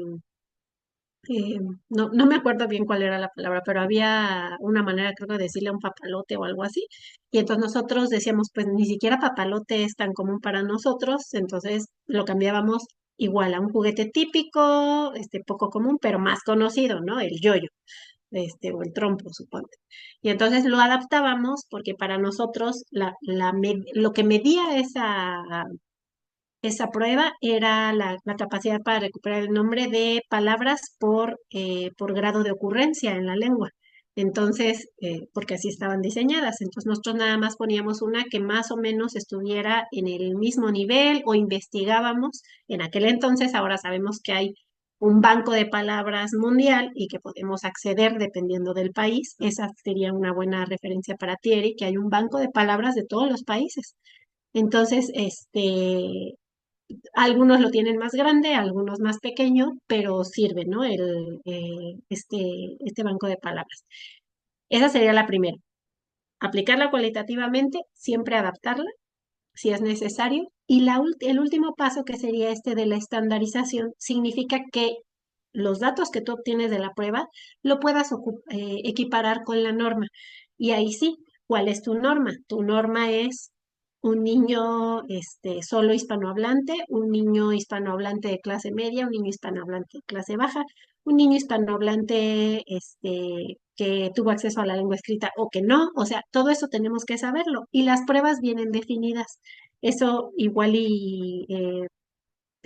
eh, no me acuerdo bien cuál era la palabra, pero había una manera, creo que de decirle un papalote o algo así. Y entonces nosotros decíamos, pues ni siquiera papalote es tan común para nosotros, entonces lo cambiábamos igual a un juguete típico, poco común, pero más conocido, ¿no? El yoyo, o el trompo, suponte. Y entonces lo adaptábamos porque para nosotros lo que medía esa prueba era la capacidad para recuperar el nombre de palabras por grado de ocurrencia en la lengua. Entonces, porque así estaban diseñadas. Entonces, nosotros nada más poníamos una que más o menos estuviera en el mismo nivel o investigábamos. En aquel entonces, ahora sabemos que hay un banco de palabras mundial y que podemos acceder dependiendo del país. Esa sería una buena referencia para Thierry, que hay un banco de palabras de todos los países. Entonces, algunos lo tienen más grande, algunos más pequeño, pero sirve, ¿no? Este banco de palabras. Esa sería la primera. Aplicarla cualitativamente, siempre adaptarla si es necesario. Y el último paso, que sería este de la estandarización, significa que los datos que tú obtienes de la prueba lo puedas equiparar con la norma. Y ahí sí, ¿cuál es tu norma? Tu norma es un niño solo hispanohablante, un niño hispanohablante de clase media, un niño hispanohablante de clase baja, un niño hispanohablante que tuvo acceso a la lengua escrita o que no. O sea, todo eso tenemos que saberlo. Y las pruebas vienen definidas. Eso igual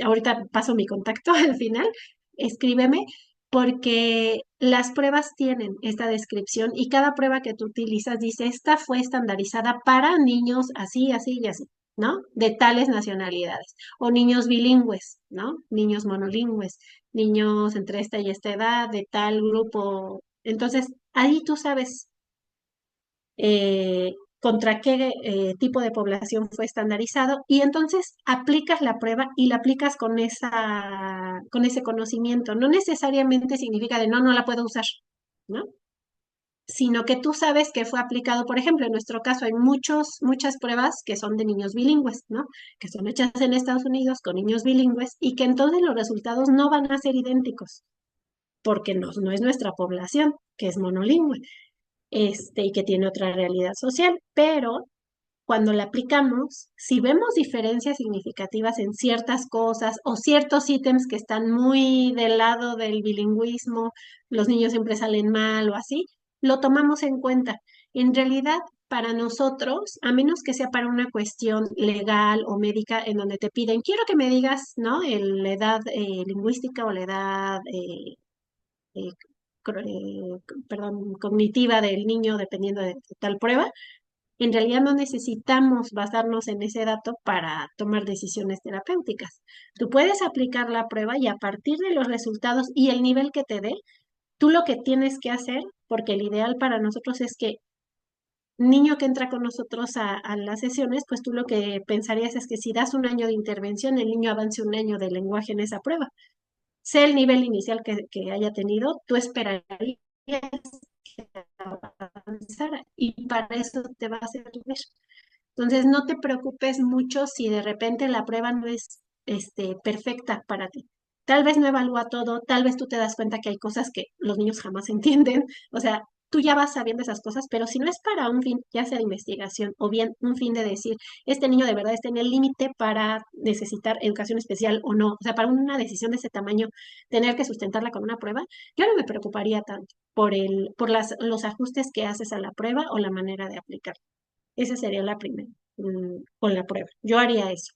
ahorita paso mi contacto al final, escríbeme porque las pruebas tienen esta descripción y cada prueba que tú utilizas dice, esta fue estandarizada para niños así, así y así, ¿no? De tales nacionalidades. O niños bilingües, ¿no? Niños monolingües, niños entre esta y esta edad, de tal grupo. Entonces, ahí tú sabes contra qué tipo de población fue estandarizado y entonces aplicas la prueba y la aplicas con ese conocimiento. No necesariamente significa de no, no la puedo usar, ¿no? Sino que tú sabes que fue aplicado, por ejemplo, en nuestro caso hay muchas pruebas que son de niños bilingües, ¿no? Que son hechas en Estados Unidos con niños bilingües y que entonces los resultados no van a ser idénticos, porque no es nuestra población, que es monolingüe y que tiene otra realidad social, pero cuando la aplicamos, si vemos diferencias significativas en ciertas cosas o ciertos ítems que están muy del lado del bilingüismo, los niños siempre salen mal o así, lo tomamos en cuenta. En realidad, para nosotros, a menos que sea para una cuestión legal o médica en donde te piden, quiero que me digas, ¿no? La edad lingüística o la edad eh, perdón, cognitiva del niño dependiendo de tal prueba, en realidad no necesitamos basarnos en ese dato para tomar decisiones terapéuticas. Tú puedes aplicar la prueba y a partir de los resultados y el nivel que te dé, tú lo que tienes que hacer, porque el ideal para nosotros es que niño que entra con nosotros a las sesiones, pues tú lo que pensarías es que si das un año de intervención, el niño avance un año de lenguaje en esa prueba. Sea el nivel inicial que haya tenido, tú esperarías que avanzara y para eso te va a servir. Entonces, no te preocupes mucho si de repente la prueba no es perfecta para ti. Tal vez no evalúa todo, tal vez tú te das cuenta que hay cosas que los niños jamás entienden. O sea, tú ya vas sabiendo esas cosas, pero si no es para un fin, ya sea de investigación o bien un fin de decir, este niño de verdad está en el límite para necesitar educación especial o no, o sea, para una decisión de ese tamaño, tener que sustentarla con una prueba, yo no me preocuparía tanto los ajustes que haces a la prueba o la manera de aplicar. Esa sería la primera, con la prueba. Yo haría eso.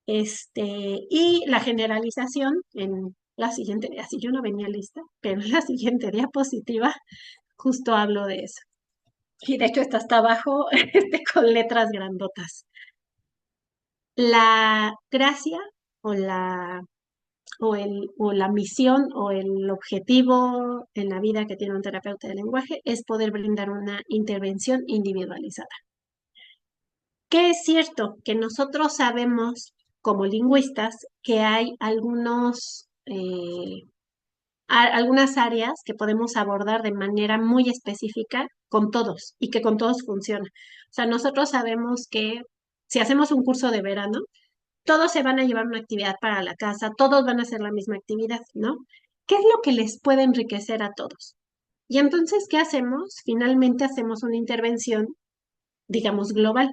Y la generalización en la siguiente, así yo no venía lista, pero en la siguiente diapositiva justo hablo de eso. Y de hecho está hasta abajo con letras grandotas. La gracia o la misión o el objetivo en la vida que tiene un terapeuta de lenguaje es poder brindar una intervención individualizada. Que es cierto que nosotros sabemos como lingüistas que hay algunas áreas que podemos abordar de manera muy específica con todos y que con todos funciona. O sea, nosotros sabemos que si hacemos un curso de verano, todos se van a llevar una actividad para la casa, todos van a hacer la misma actividad, ¿no? ¿Qué es lo que les puede enriquecer a todos? Y entonces, ¿qué hacemos? Finalmente hacemos una intervención, digamos, global.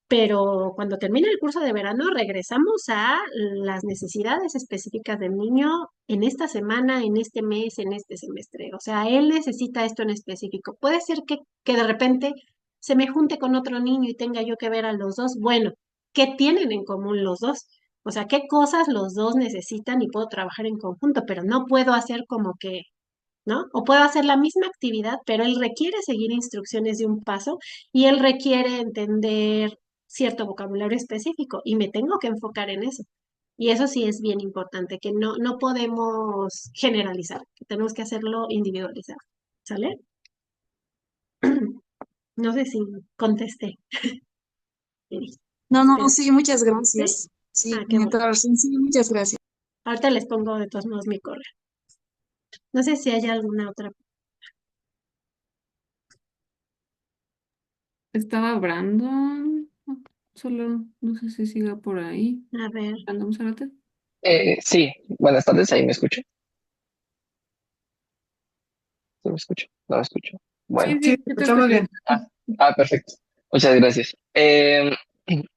Pero cuando termina el curso de verano, regresamos a las necesidades específicas del niño en esta semana, en este mes, en este semestre. O sea, él necesita esto en específico. Puede ser que de repente se me junte con otro niño y tenga yo que ver a los dos. Bueno, ¿qué tienen en común los dos? O sea, ¿qué cosas los dos necesitan y puedo trabajar en conjunto? Pero no puedo hacer como que, ¿no? O puedo hacer la misma actividad, pero él requiere seguir instrucciones de un paso y él requiere entender cierto vocabulario específico y me tengo que enfocar en eso. Y eso sí es bien importante, que no podemos generalizar, que tenemos que hacerlo individualizado. ¿Sale? No sé si contesté. Eri. No, no, Espero. sí, muchas ¿Sí? gracias. Sí, Ah, qué tiene bueno. toda la razón. Sí, muchas gracias. Ahorita les pongo de todos modos mi correo. No sé si hay alguna otra. Estaba Brandon, solo no sé si siga por ahí. A ver. Brandon Zárate. Sí, buenas tardes, ahí me escucho. ¿Sí me escucho? No me escucho. Sí, Bueno, Sí, sí, te yo te escuchamos escucho. bien. perfecto. Muchas gracias.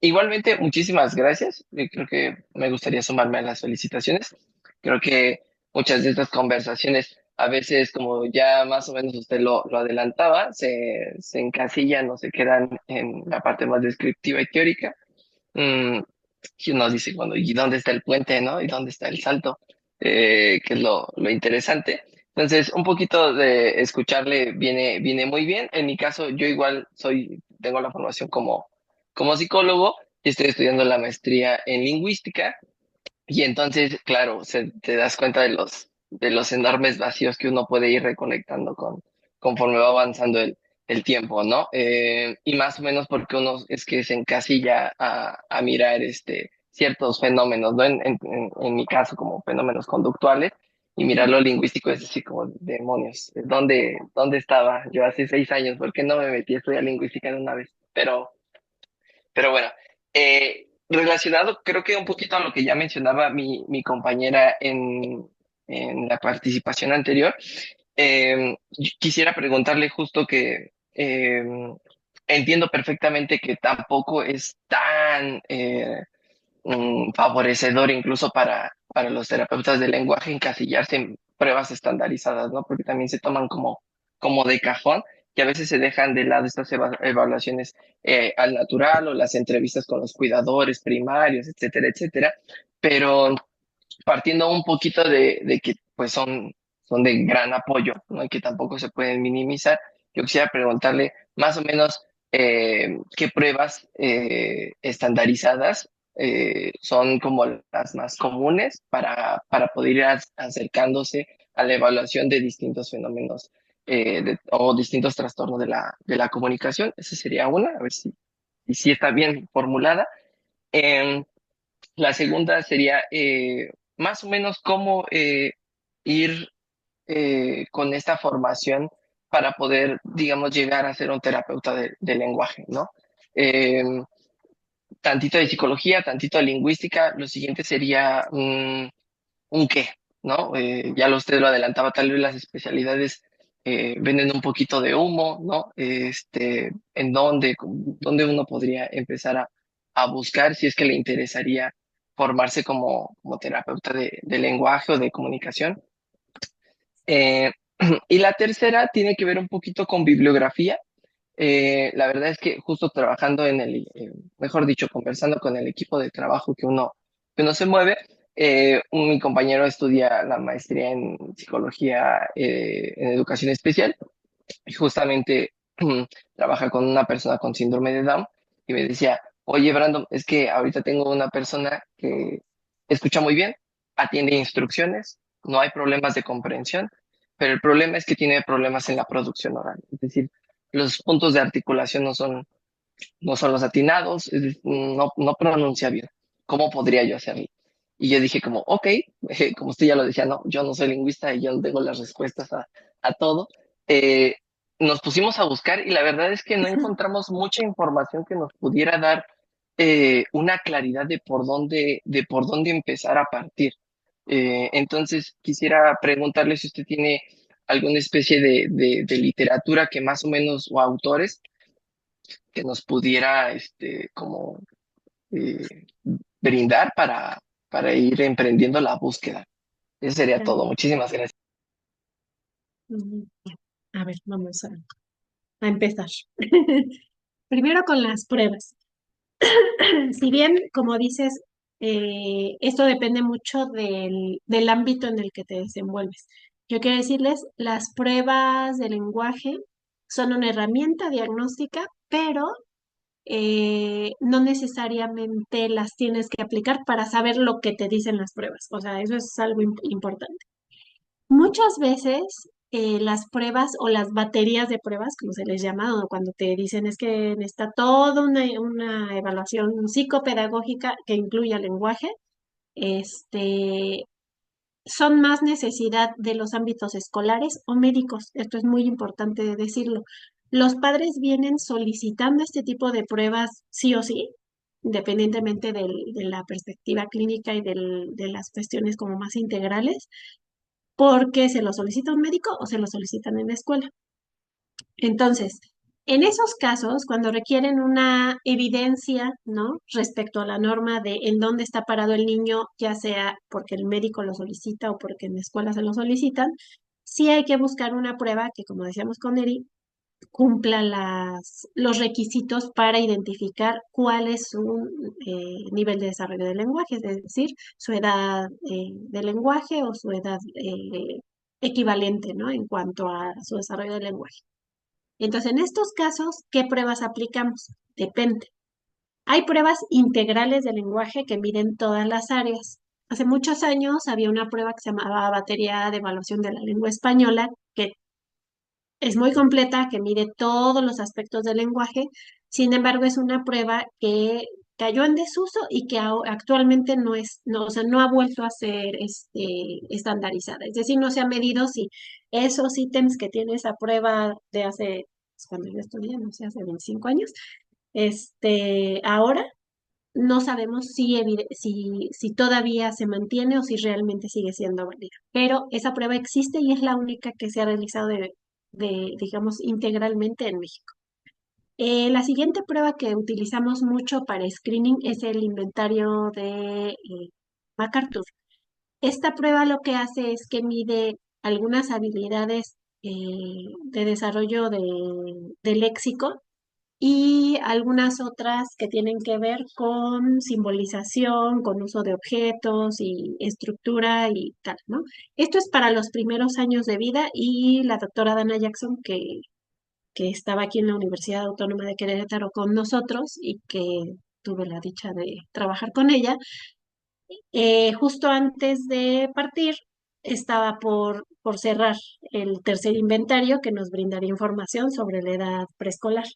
Igualmente, muchísimas gracias. Yo creo que me gustaría sumarme a las felicitaciones. Creo que muchas de estas conversaciones, a veces, como ya más o menos usted lo adelantaba, se encasillan o se quedan en la parte más descriptiva y teórica. Mm, y uno dice, bueno, ¿y dónde está el puente, no? ¿Y dónde está el salto? que es lo interesante. Entonces, un poquito de escucharle viene muy bien. En mi caso, yo igual tengo la formación como psicólogo y estoy estudiando la maestría en lingüística. Y entonces, claro, te das cuenta de los enormes vacíos que uno puede ir reconectando conforme va avanzando el tiempo, ¿no? Y más o menos porque uno es que se encasilla a mirar ciertos fenómenos, ¿no? En mi caso, como fenómenos conductuales, y mirar lo lingüístico es decir, como demonios, ¿dónde estaba yo hace 6 años? ¿Por qué no me metí a estudiar lingüística de una vez? Pero bueno, relacionado creo que un poquito a lo que ya mencionaba mi compañera en la participación anterior, yo quisiera preguntarle justo que entiendo perfectamente que tampoco es tan favorecedor incluso para los terapeutas del lenguaje encasillarse en pruebas estandarizadas, ¿no? Porque también se toman como de cajón y a veces se dejan de lado estas evaluaciones al natural o las entrevistas con los cuidadores primarios, etcétera, etcétera. Pero partiendo un poquito de que pues son de gran apoyo, ¿no? Y que tampoco se pueden minimizar, yo quisiera preguntarle más o menos qué pruebas estandarizadas son como las más comunes para poder ir acercándose a la evaluación de distintos fenómenos o distintos trastornos de la comunicación. Esa sería una, a ver si está bien formulada. Em, la segunda sería más o menos cómo ir con esta formación para poder, digamos, llegar a ser un terapeuta de lenguaje, ¿no? Eh, Tantito de psicología, tantito de lingüística. Lo siguiente sería un qué, ¿no? Ya usted lo adelantaba, tal vez las especialidades venden un poquito de humo, ¿no? En dónde uno podría empezar a buscar si es que le interesaría formarse como terapeuta de lenguaje o de comunicación. Eh, y la tercera tiene que ver un poquito con bibliografía. La verdad es que justo trabajando mejor dicho, conversando con el equipo de trabajo que uno se mueve, mi compañero estudia la maestría en psicología en educación especial y justamente trabaja con una persona con síndrome de Down y me decía, oye, Brandon, es que ahorita tengo una persona que escucha muy bien, atiende instrucciones, no hay problemas de comprensión, pero el problema es que tiene problemas en la producción oral. Es decir, los puntos de articulación no son los atinados, no pronuncia bien. ¿Cómo podría yo hacerlo? Y yo dije como, ok, como usted ya lo decía, no, yo no soy lingüista y yo no tengo las respuestas a todo. Eh, Nos pusimos a buscar y la verdad es que no encontramos mucha información que nos pudiera dar una claridad de por dónde empezar a partir. Entonces, quisiera preguntarle si usted tiene alguna especie de literatura que más o menos, o autores, que nos pudiera como eh, brindar para ir emprendiendo la búsqueda. Eso sería todo. Muchísimas gracias. Mm, A ver, vamos a empezar. Primero con las pruebas. Si bien, como dices, esto depende mucho del ámbito en el que te desenvuelves. Yo quiero decirles, las pruebas de lenguaje son una herramienta diagnóstica, pero no necesariamente las tienes que aplicar para saber lo que te dicen las pruebas. O sea, eso es algo importante. Muchas veces las pruebas o las baterías de pruebas, como se les llama, o cuando te dicen es que está toda una evaluación psicopedagógica que incluya lenguaje, este, son más necesidad de los ámbitos escolares o médicos. Esto es muy importante decirlo. Los padres vienen solicitando este tipo de pruebas sí o sí, independientemente de la perspectiva clínica y de las cuestiones como más integrales, porque se lo solicita un médico o se lo solicitan en la escuela. Entonces, en esos casos, cuando requieren una evidencia, ¿no? Respecto a la norma de en dónde está parado el niño, ya sea porque el médico lo solicita o porque en la escuela se lo solicitan, sí hay que buscar una prueba que, como decíamos con Eri, cumpla los requisitos para identificar cuál es su nivel de desarrollo del lenguaje, es decir, su edad de lenguaje o su edad equivalente, ¿no? En cuanto a su desarrollo del lenguaje. Entonces, en estos casos, ¿qué pruebas aplicamos? Depende. Hay pruebas integrales de lenguaje que miden todas las áreas. Hace muchos años había una prueba que se llamaba Batería de Evaluación de la Lengua Española, que es muy completa, que mide todos los aspectos del lenguaje. Sin embargo, es una prueba que cayó en desuso y que actualmente no es, no, o sea, no ha vuelto a ser estandarizada. Es decir, no se ha medido si esos ítems que tiene esa prueba de hace, pues, cuando yo estudié, no sé, hace 25 años, ahora no sabemos si todavía se mantiene o si realmente sigue siendo válida. Pero esa prueba existe y es la única que se ha realizado digamos, integralmente en México. La siguiente prueba que utilizamos mucho para screening es el inventario de MacArthur. Esta prueba lo que hace es que mide algunas habilidades de desarrollo de léxico y algunas otras que tienen que ver con simbolización, con uso de objetos y estructura y tal, ¿no? Esto es para los primeros años de vida y la doctora Dana Jackson, que estaba aquí en la Universidad Autónoma de Querétaro con nosotros y que tuve la dicha de trabajar con ella, justo antes de partir, estaba por cerrar el tercer inventario que nos brindaría información sobre la edad preescolar.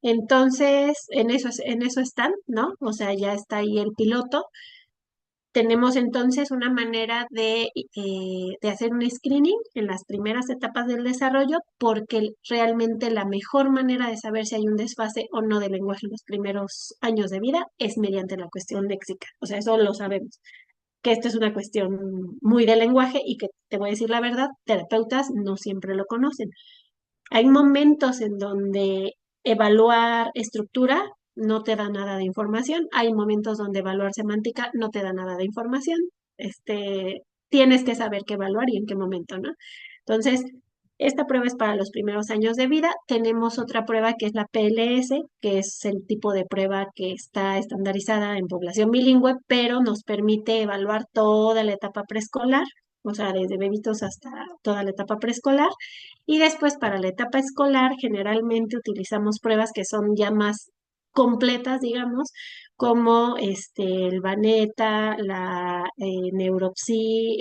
Entonces, en eso están, ¿no? O sea, ya está ahí el piloto. Tenemos entonces una manera de hacer un screening en las primeras etapas del desarrollo, porque realmente la mejor manera de saber si hay un desfase o no del lenguaje en los primeros años de vida es mediante la cuestión léxica. O sea, eso lo sabemos, que esto es una cuestión muy del lenguaje y que, te voy a decir la verdad, terapeutas no siempre lo conocen. Hay momentos en donde evaluar estructura no te da nada de información, hay momentos donde evaluar semántica no te da nada de información. Tienes que saber qué evaluar y en qué momento, ¿no? Entonces, esta prueba es para los primeros años de vida. Tenemos otra prueba que es la PLS, que es el tipo de prueba que está estandarizada en población bilingüe, pero nos permite evaluar toda la etapa preescolar, o sea, desde bebitos hasta toda la etapa preescolar. Y después para la etapa escolar generalmente utilizamos pruebas que son ya más completas, digamos, como el Baneta, la Neuropsi,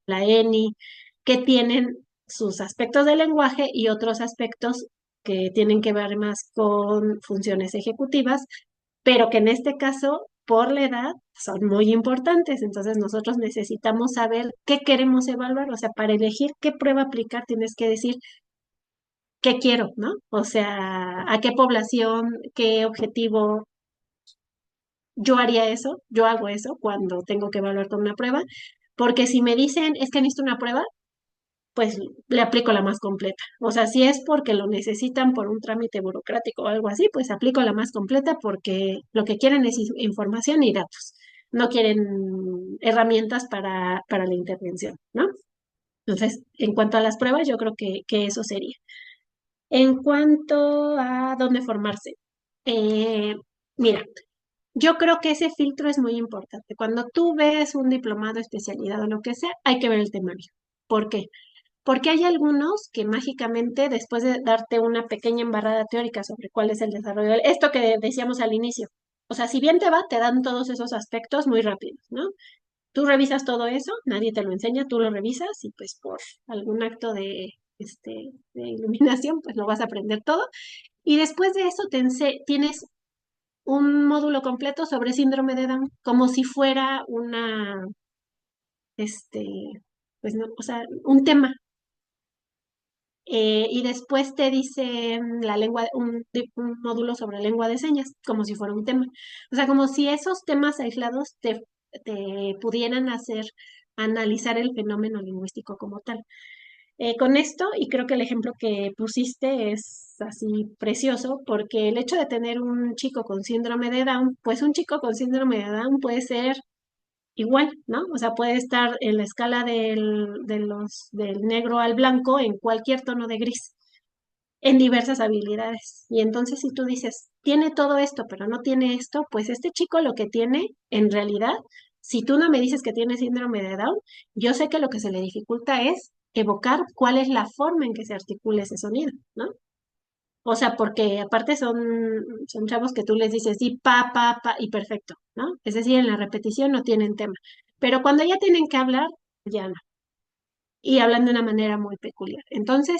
la ENI, que tienen sus aspectos de lenguaje y otros aspectos que tienen que ver más con funciones ejecutivas, pero que en este caso, por la edad, son muy importantes. Entonces nosotros necesitamos saber qué queremos evaluar, o sea, para elegir qué prueba aplicar tienes que decir qué quiero, ¿no? O sea, a qué población, qué objetivo. Yo haría eso, yo hago eso cuando tengo que evaluar con una prueba, porque si me dicen es que necesito una prueba, pues le aplico la más completa. O sea, si es porque lo necesitan por un trámite burocrático o algo así, pues aplico la más completa porque lo que quieren es información y datos. No quieren herramientas para la intervención, ¿no? Entonces, en cuanto a las pruebas, yo creo que eso sería. En cuanto a dónde formarse, eh, mira, yo creo que ese filtro es muy importante. Cuando tú ves un diplomado, especialidad o lo que sea, hay que ver el temario. ¿Por qué? Porque hay algunos que mágicamente, después de darte una pequeña embarrada teórica sobre cuál es el desarrollo, esto que decíamos al inicio, o sea, si bien te va, te dan todos esos aspectos muy rápidos, ¿no? Tú revisas todo eso, nadie te lo enseña, tú lo revisas y pues por algún acto de iluminación, pues lo vas a aprender todo. Y después de eso tienes un módulo completo sobre síndrome de Down, como si fuera este, pues no, o sea, un tema. Y después te dice un módulo sobre lengua de señas, como si fuera un tema. O sea, como si esos temas aislados te pudieran hacer analizar el fenómeno lingüístico como tal. Con esto, y creo que el ejemplo que pusiste es así precioso, porque el hecho de tener un chico con síndrome de Down, pues un chico con síndrome de Down puede ser igual, ¿no? O sea, puede estar en la escala del negro al blanco en cualquier tono de gris. en diversas habilidades. Y entonces si tú dices, tiene todo esto, pero no tiene esto, pues este chico lo que tiene en realidad, si tú no me dices que tiene síndrome de Down, yo sé que lo que se le dificulta es evocar cuál es la forma en que se articula ese sonido, ¿no? O sea, porque aparte son chavos que tú les dices, sí, pa, y perfecto, ¿no? Es decir, en la repetición no tienen tema. Pero cuando ya tienen que hablar, ya no. Y hablan de una manera muy peculiar. Entonces,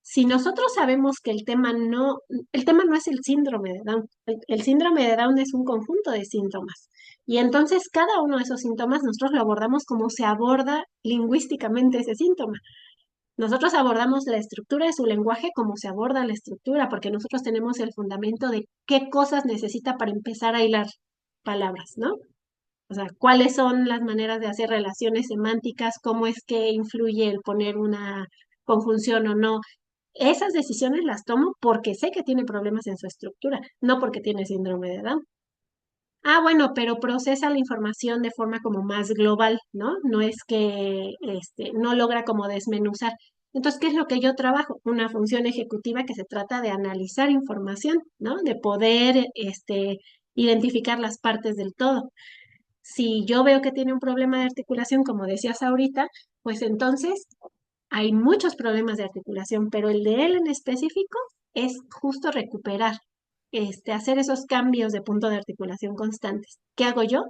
si nosotros sabemos que el tema no es el síndrome de Down. El síndrome de Down es un conjunto de síntomas. Y entonces cada uno de esos síntomas nosotros lo abordamos como se aborda lingüísticamente ese síntoma. Nosotros abordamos la estructura de su lenguaje como se aborda la estructura, porque nosotros tenemos el fundamento de qué cosas necesita para empezar a hilar palabras, ¿no? O sea, cuáles son las maneras de hacer relaciones semánticas, cómo es que influye el poner una conjunción o no. Esas decisiones las tomo porque sé que tiene problemas en su estructura, no porque tiene síndrome de Down. Ah, bueno, pero procesa la información de forma como más global, ¿no? No es que no logra como desmenuzar. Entonces, ¿qué es lo que yo trabajo? Una función ejecutiva que se trata de analizar información, ¿no? De poder identificar las partes del todo. Si yo veo que tiene un problema de articulación, como decías ahorita, pues entonces hay muchos problemas de articulación, pero el de él en específico es justo recuperar, hacer esos cambios de punto de articulación constantes. ¿Qué hago yo?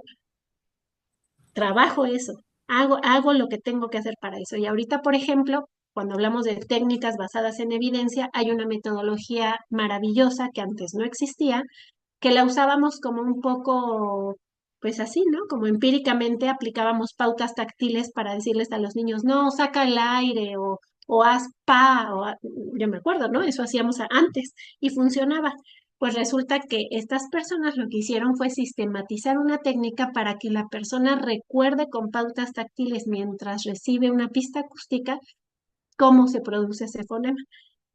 Trabajo eso, hago lo que tengo que hacer para eso. Y ahorita, por ejemplo, cuando hablamos de técnicas basadas en evidencia, hay una metodología maravillosa que antes no existía, que la usábamos como un poco, pues así, ¿no? Como empíricamente aplicábamos pautas táctiles para decirles a los niños, no, saca el aire o haz pa, yo me acuerdo, ¿no? Eso hacíamos antes y funcionaba. Pues resulta que estas personas lo que hicieron fue sistematizar una técnica para que la persona recuerde con pautas táctiles mientras recibe una pista acústica cómo se produce ese fonema.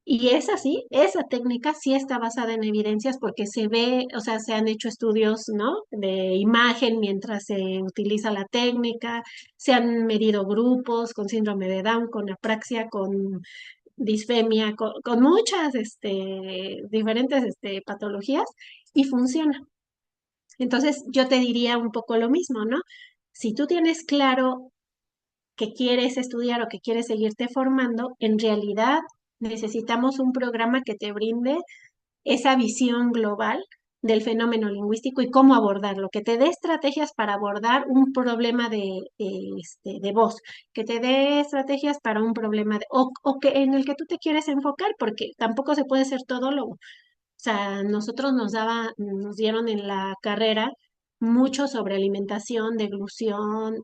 Y es así, esa técnica sí está basada en evidencias porque se ve, o sea, se han hecho estudios, ¿no? De imagen mientras se utiliza la técnica, se han medido grupos con síndrome de Down, con apraxia, con disfemia, con muchas, diferentes, patologías y funciona. Entonces, yo te diría un poco lo mismo, ¿no? Si tú tienes claro que quieres estudiar o que quieres seguirte formando, en realidad necesitamos un programa que te brinde esa visión global del fenómeno lingüístico y cómo abordarlo, que te dé estrategias para abordar un problema de voz, que te dé estrategias para un problema o que en el que tú te quieres enfocar, porque tampoco se puede ser todólogo. O sea, nosotros nos dieron en la carrera mucho sobre alimentación, deglución,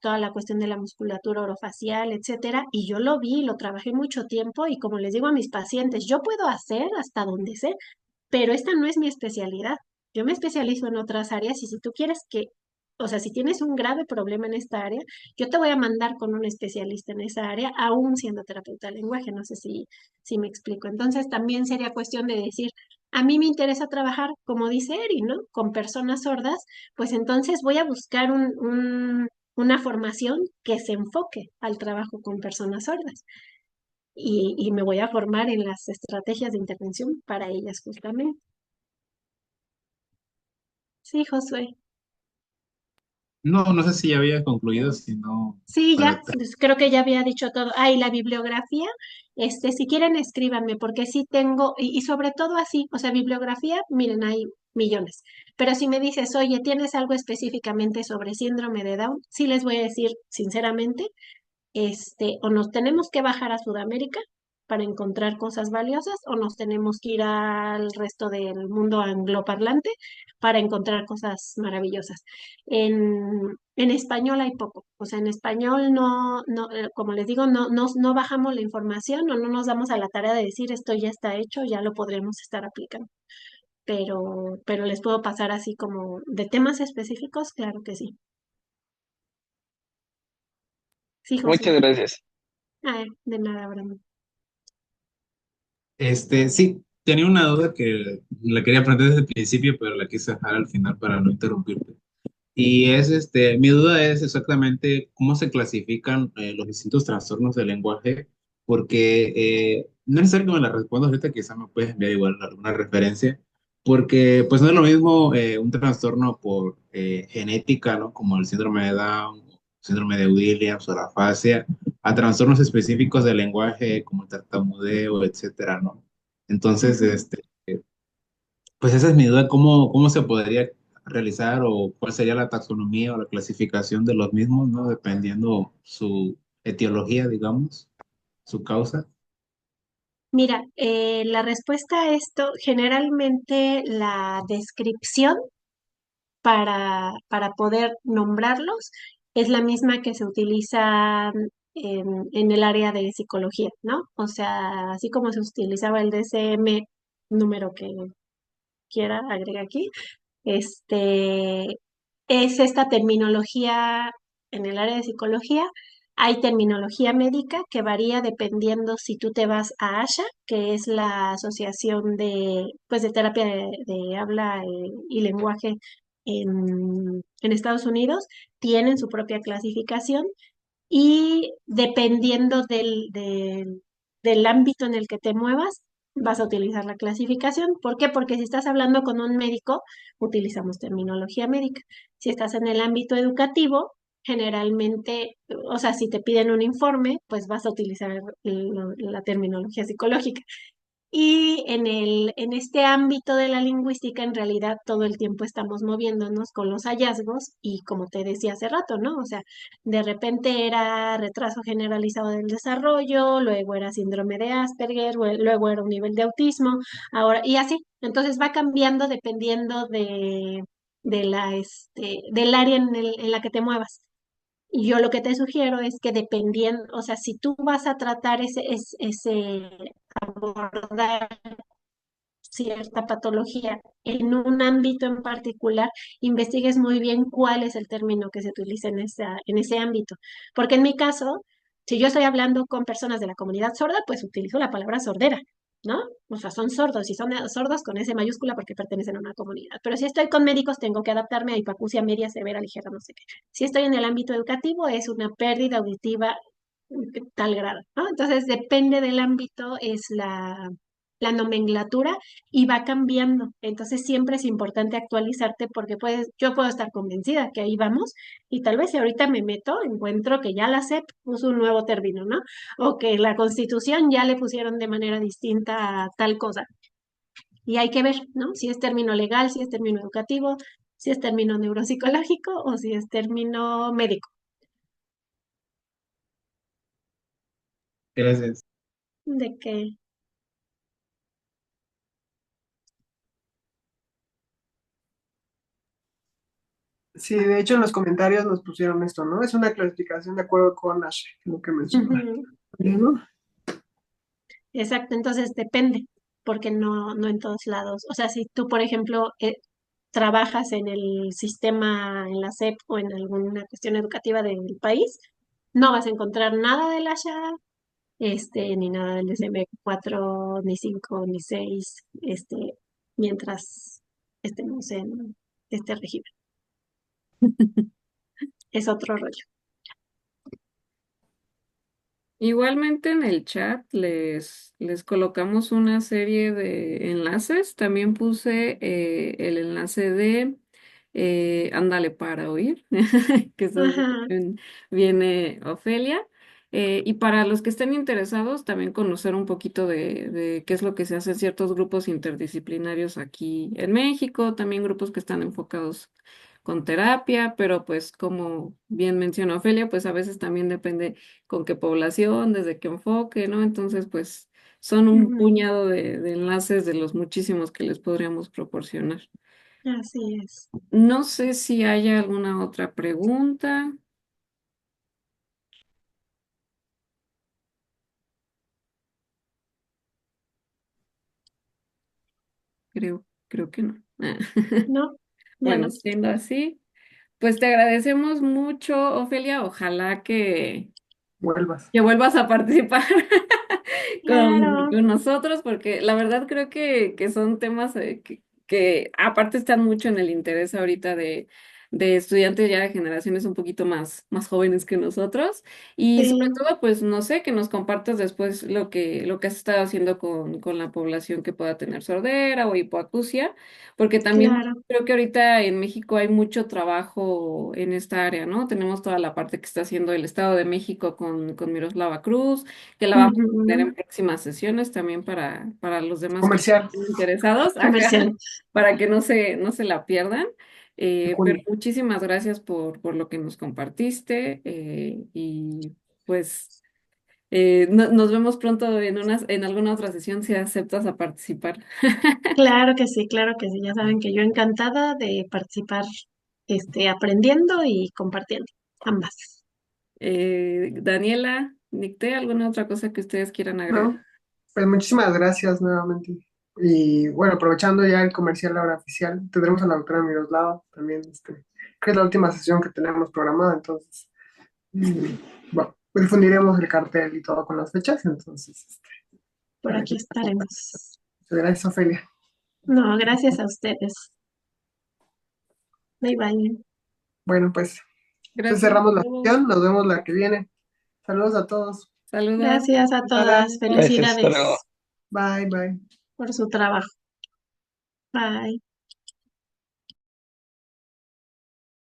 toda la cuestión de la musculatura orofacial, etcétera, y yo lo vi, lo trabajé mucho tiempo y como les digo a mis pacientes, yo puedo hacer hasta donde sé, pero esta no es mi especialidad. Yo me especializo en otras áreas y si tú quieres o sea, si tienes un grave problema en esta área, yo te voy a mandar con un especialista en esa área, aún siendo terapeuta del lenguaje. No sé si me explico. Entonces, también sería cuestión de decir, a mí me interesa trabajar, como dice Eri, ¿no? Con personas sordas, pues entonces voy a buscar una formación que se enfoque al trabajo con personas sordas y me voy a formar en las estrategias de intervención para ellas justamente. Sí, Josué. No, no sé si ya había concluido, si no, Sí, ya, para... pues creo que ya había dicho todo. Ah, y la bibliografía, si quieren escríbanme, porque sí tengo, y sobre todo así, o sea, bibliografía, miren, hay millones. Pero si me dices, oye, ¿tienes algo específicamente sobre síndrome de Down? Sí les voy a decir sinceramente, o nos tenemos que bajar a Sudamérica para encontrar cosas valiosas, o nos tenemos que ir al resto del mundo angloparlante para encontrar cosas maravillosas. En español hay poco, o sea, en español como les digo, no bajamos la información o no nos damos a la tarea de decir esto ya está hecho, ya lo podremos estar aplicando. Pero les puedo pasar así como de temas específicos, claro que sí. Sí, José. Muchas gracias. Ah, de nada, Brandon. Sí, tenía una duda que la quería aprender desde el principio, pero la quise dejar al final para no interrumpirte. Y es, mi duda es exactamente cómo se clasifican los distintos trastornos del lenguaje porque no es necesario que me la respondas ahorita, quizá me puedes enviar igual alguna referencia, porque pues no es lo mismo un trastorno por genética, ¿no? Como el síndrome de Down, síndrome de Williams o la afasia, a trastornos específicos del lenguaje como el tartamudeo, etcétera, ¿no? Entonces, Ujú. pues esa es mi duda, ¿cómo se podría realizar o cuál sería la taxonomía o la clasificación de los mismos, ¿no? Dependiendo su etiología, digamos, su causa. Mira, la respuesta a esto, generalmente la descripción para poder nombrarlos es la misma que se utiliza en el área de psicología, ¿no? O sea, así como se utilizaba el DSM, número que quiera, agrega aquí, este, es esta terminología en el área de psicología. Hay terminología médica que varía dependiendo si tú te vas a ASHA, que es la Asociación pues, de Terapia de Habla y Lenguaje en Estados Unidos, tienen su propia clasificación y dependiendo del ámbito en el que te muevas, vas a utilizar la clasificación. ¿Por qué? Porque si estás hablando con un médico, utilizamos terminología médica. Si estás en el ámbito educativo, generalmente, o sea, si te piden un informe, pues vas a utilizar la terminología psicológica. Y en este ámbito de la lingüística, en realidad todo el tiempo estamos moviéndonos con los hallazgos y como te decía hace rato, ¿no? O sea, de repente era retraso generalizado del desarrollo, luego era síndrome de Asperger, luego era un nivel de autismo, ahora, y así. Entonces va cambiando dependiendo del área en la que te muevas. Y yo lo que te sugiero es que dependiendo, o sea, si tú vas a tratar abordar cierta patología en un ámbito en particular, investigues muy bien cuál es el término que se utiliza en ese ámbito. Porque en mi caso, si yo estoy hablando con personas de la comunidad sorda, pues utilizo la palabra sordera, ¿no? O sea, son sordos y son sordos con S mayúscula porque pertenecen a una comunidad. Pero si estoy con médicos, tengo que adaptarme a hipacusia media, severa, ligera, no sé qué. Si estoy en el ámbito educativo, es una pérdida auditiva tal grado, ¿no? Entonces, depende del ámbito, es la nomenclatura y va cambiando. Entonces siempre es importante actualizarte porque yo puedo estar convencida que ahí vamos y tal vez si ahorita me meto, encuentro que ya la SEP puso un nuevo término, ¿no? O que la Constitución ya le pusieron de manera distinta a tal cosa. Y hay que ver, ¿no? Si es término legal, si es término educativo, si es término neuropsicológico o si es término médico. Gracias. De que, Sí, de hecho en los comentarios nos pusieron esto, ¿no? Es una clasificación de acuerdo con Ash, lo que menciona. ujú, ¿No? exacto, entonces depende, porque no en todos lados. O sea, si tú, por ejemplo, trabajas en el sistema, en la SEP o en alguna cuestión educativa del país, no vas a encontrar nada del ASHA, ni nada del DSM-4, ni 5 ni 6 mientras estemos en este régimen. Es otro rollo. Igualmente en el chat les colocamos una serie de enlaces. También puse el enlace de Ándale para oír, que es donde Ajá, viene Ofelia. Y para los que estén interesados, también conocer un poquito de qué es lo que se hace en ciertos grupos interdisciplinarios aquí en México, también grupos que están enfocados con terapia, pero pues como bien mencionó Ofelia, pues a veces también depende con qué población, desde qué enfoque, ¿no? Entonces, pues son un ujú, puñado de enlaces de los muchísimos que les podríamos proporcionar. así es. No sé si haya alguna otra pregunta. Creo que no. No, ya Bueno, no. siendo así, pues te agradecemos mucho, Ofelia. Ojalá Vuelvas. que vuelvas a participar Claro. con nosotros, porque la verdad creo que son temas que aparte están mucho en el interés ahorita de estudiantes ya de generaciones un poquito más jóvenes que nosotros. Y sobre Sí, todo, pues no sé, que nos compartas después lo que has estado haciendo con la población que pueda tener sordera o hipoacusia, porque también claro. creo que ahorita en México hay mucho trabajo en esta área, ¿no? Tenemos toda la parte que está haciendo el Estado de México con Miroslava Cruz, que la vamos a tener en Ujú. próximas sesiones también para los demás que Comercial. estén interesados, ajá, Comercial. para que no se la pierdan. En Pero junio. muchísimas gracias por lo que nos compartiste y pues nos vemos pronto en alguna otra sesión si aceptas a participar. Claro que sí, claro que sí. Ya saben que yo encantada de participar, aprendiendo y compartiendo. Ambas. Daniela, Nicté, ¿alguna otra cosa que ustedes quieran agregar? ¿No? Pues muchísimas gracias nuevamente. Y bueno, aprovechando ya el comercial ahora oficial, tendremos a la doctora Miroslava también, que es la última sesión que tenemos programada, entonces, bueno, difundiremos el cartel y todo con las fechas, entonces, Por para aquí que... estaremos. Gracias, Ofelia. No, gracias a ustedes. Bye bye. Bueno, pues, entonces Gracias cerramos a la todos. sesión, nos vemos la que viene. Saludos a todos. Saludos. Gracias a Nada, todas. Gracias, hasta luego. Felicidades bye, bye. por su trabajo. Bye.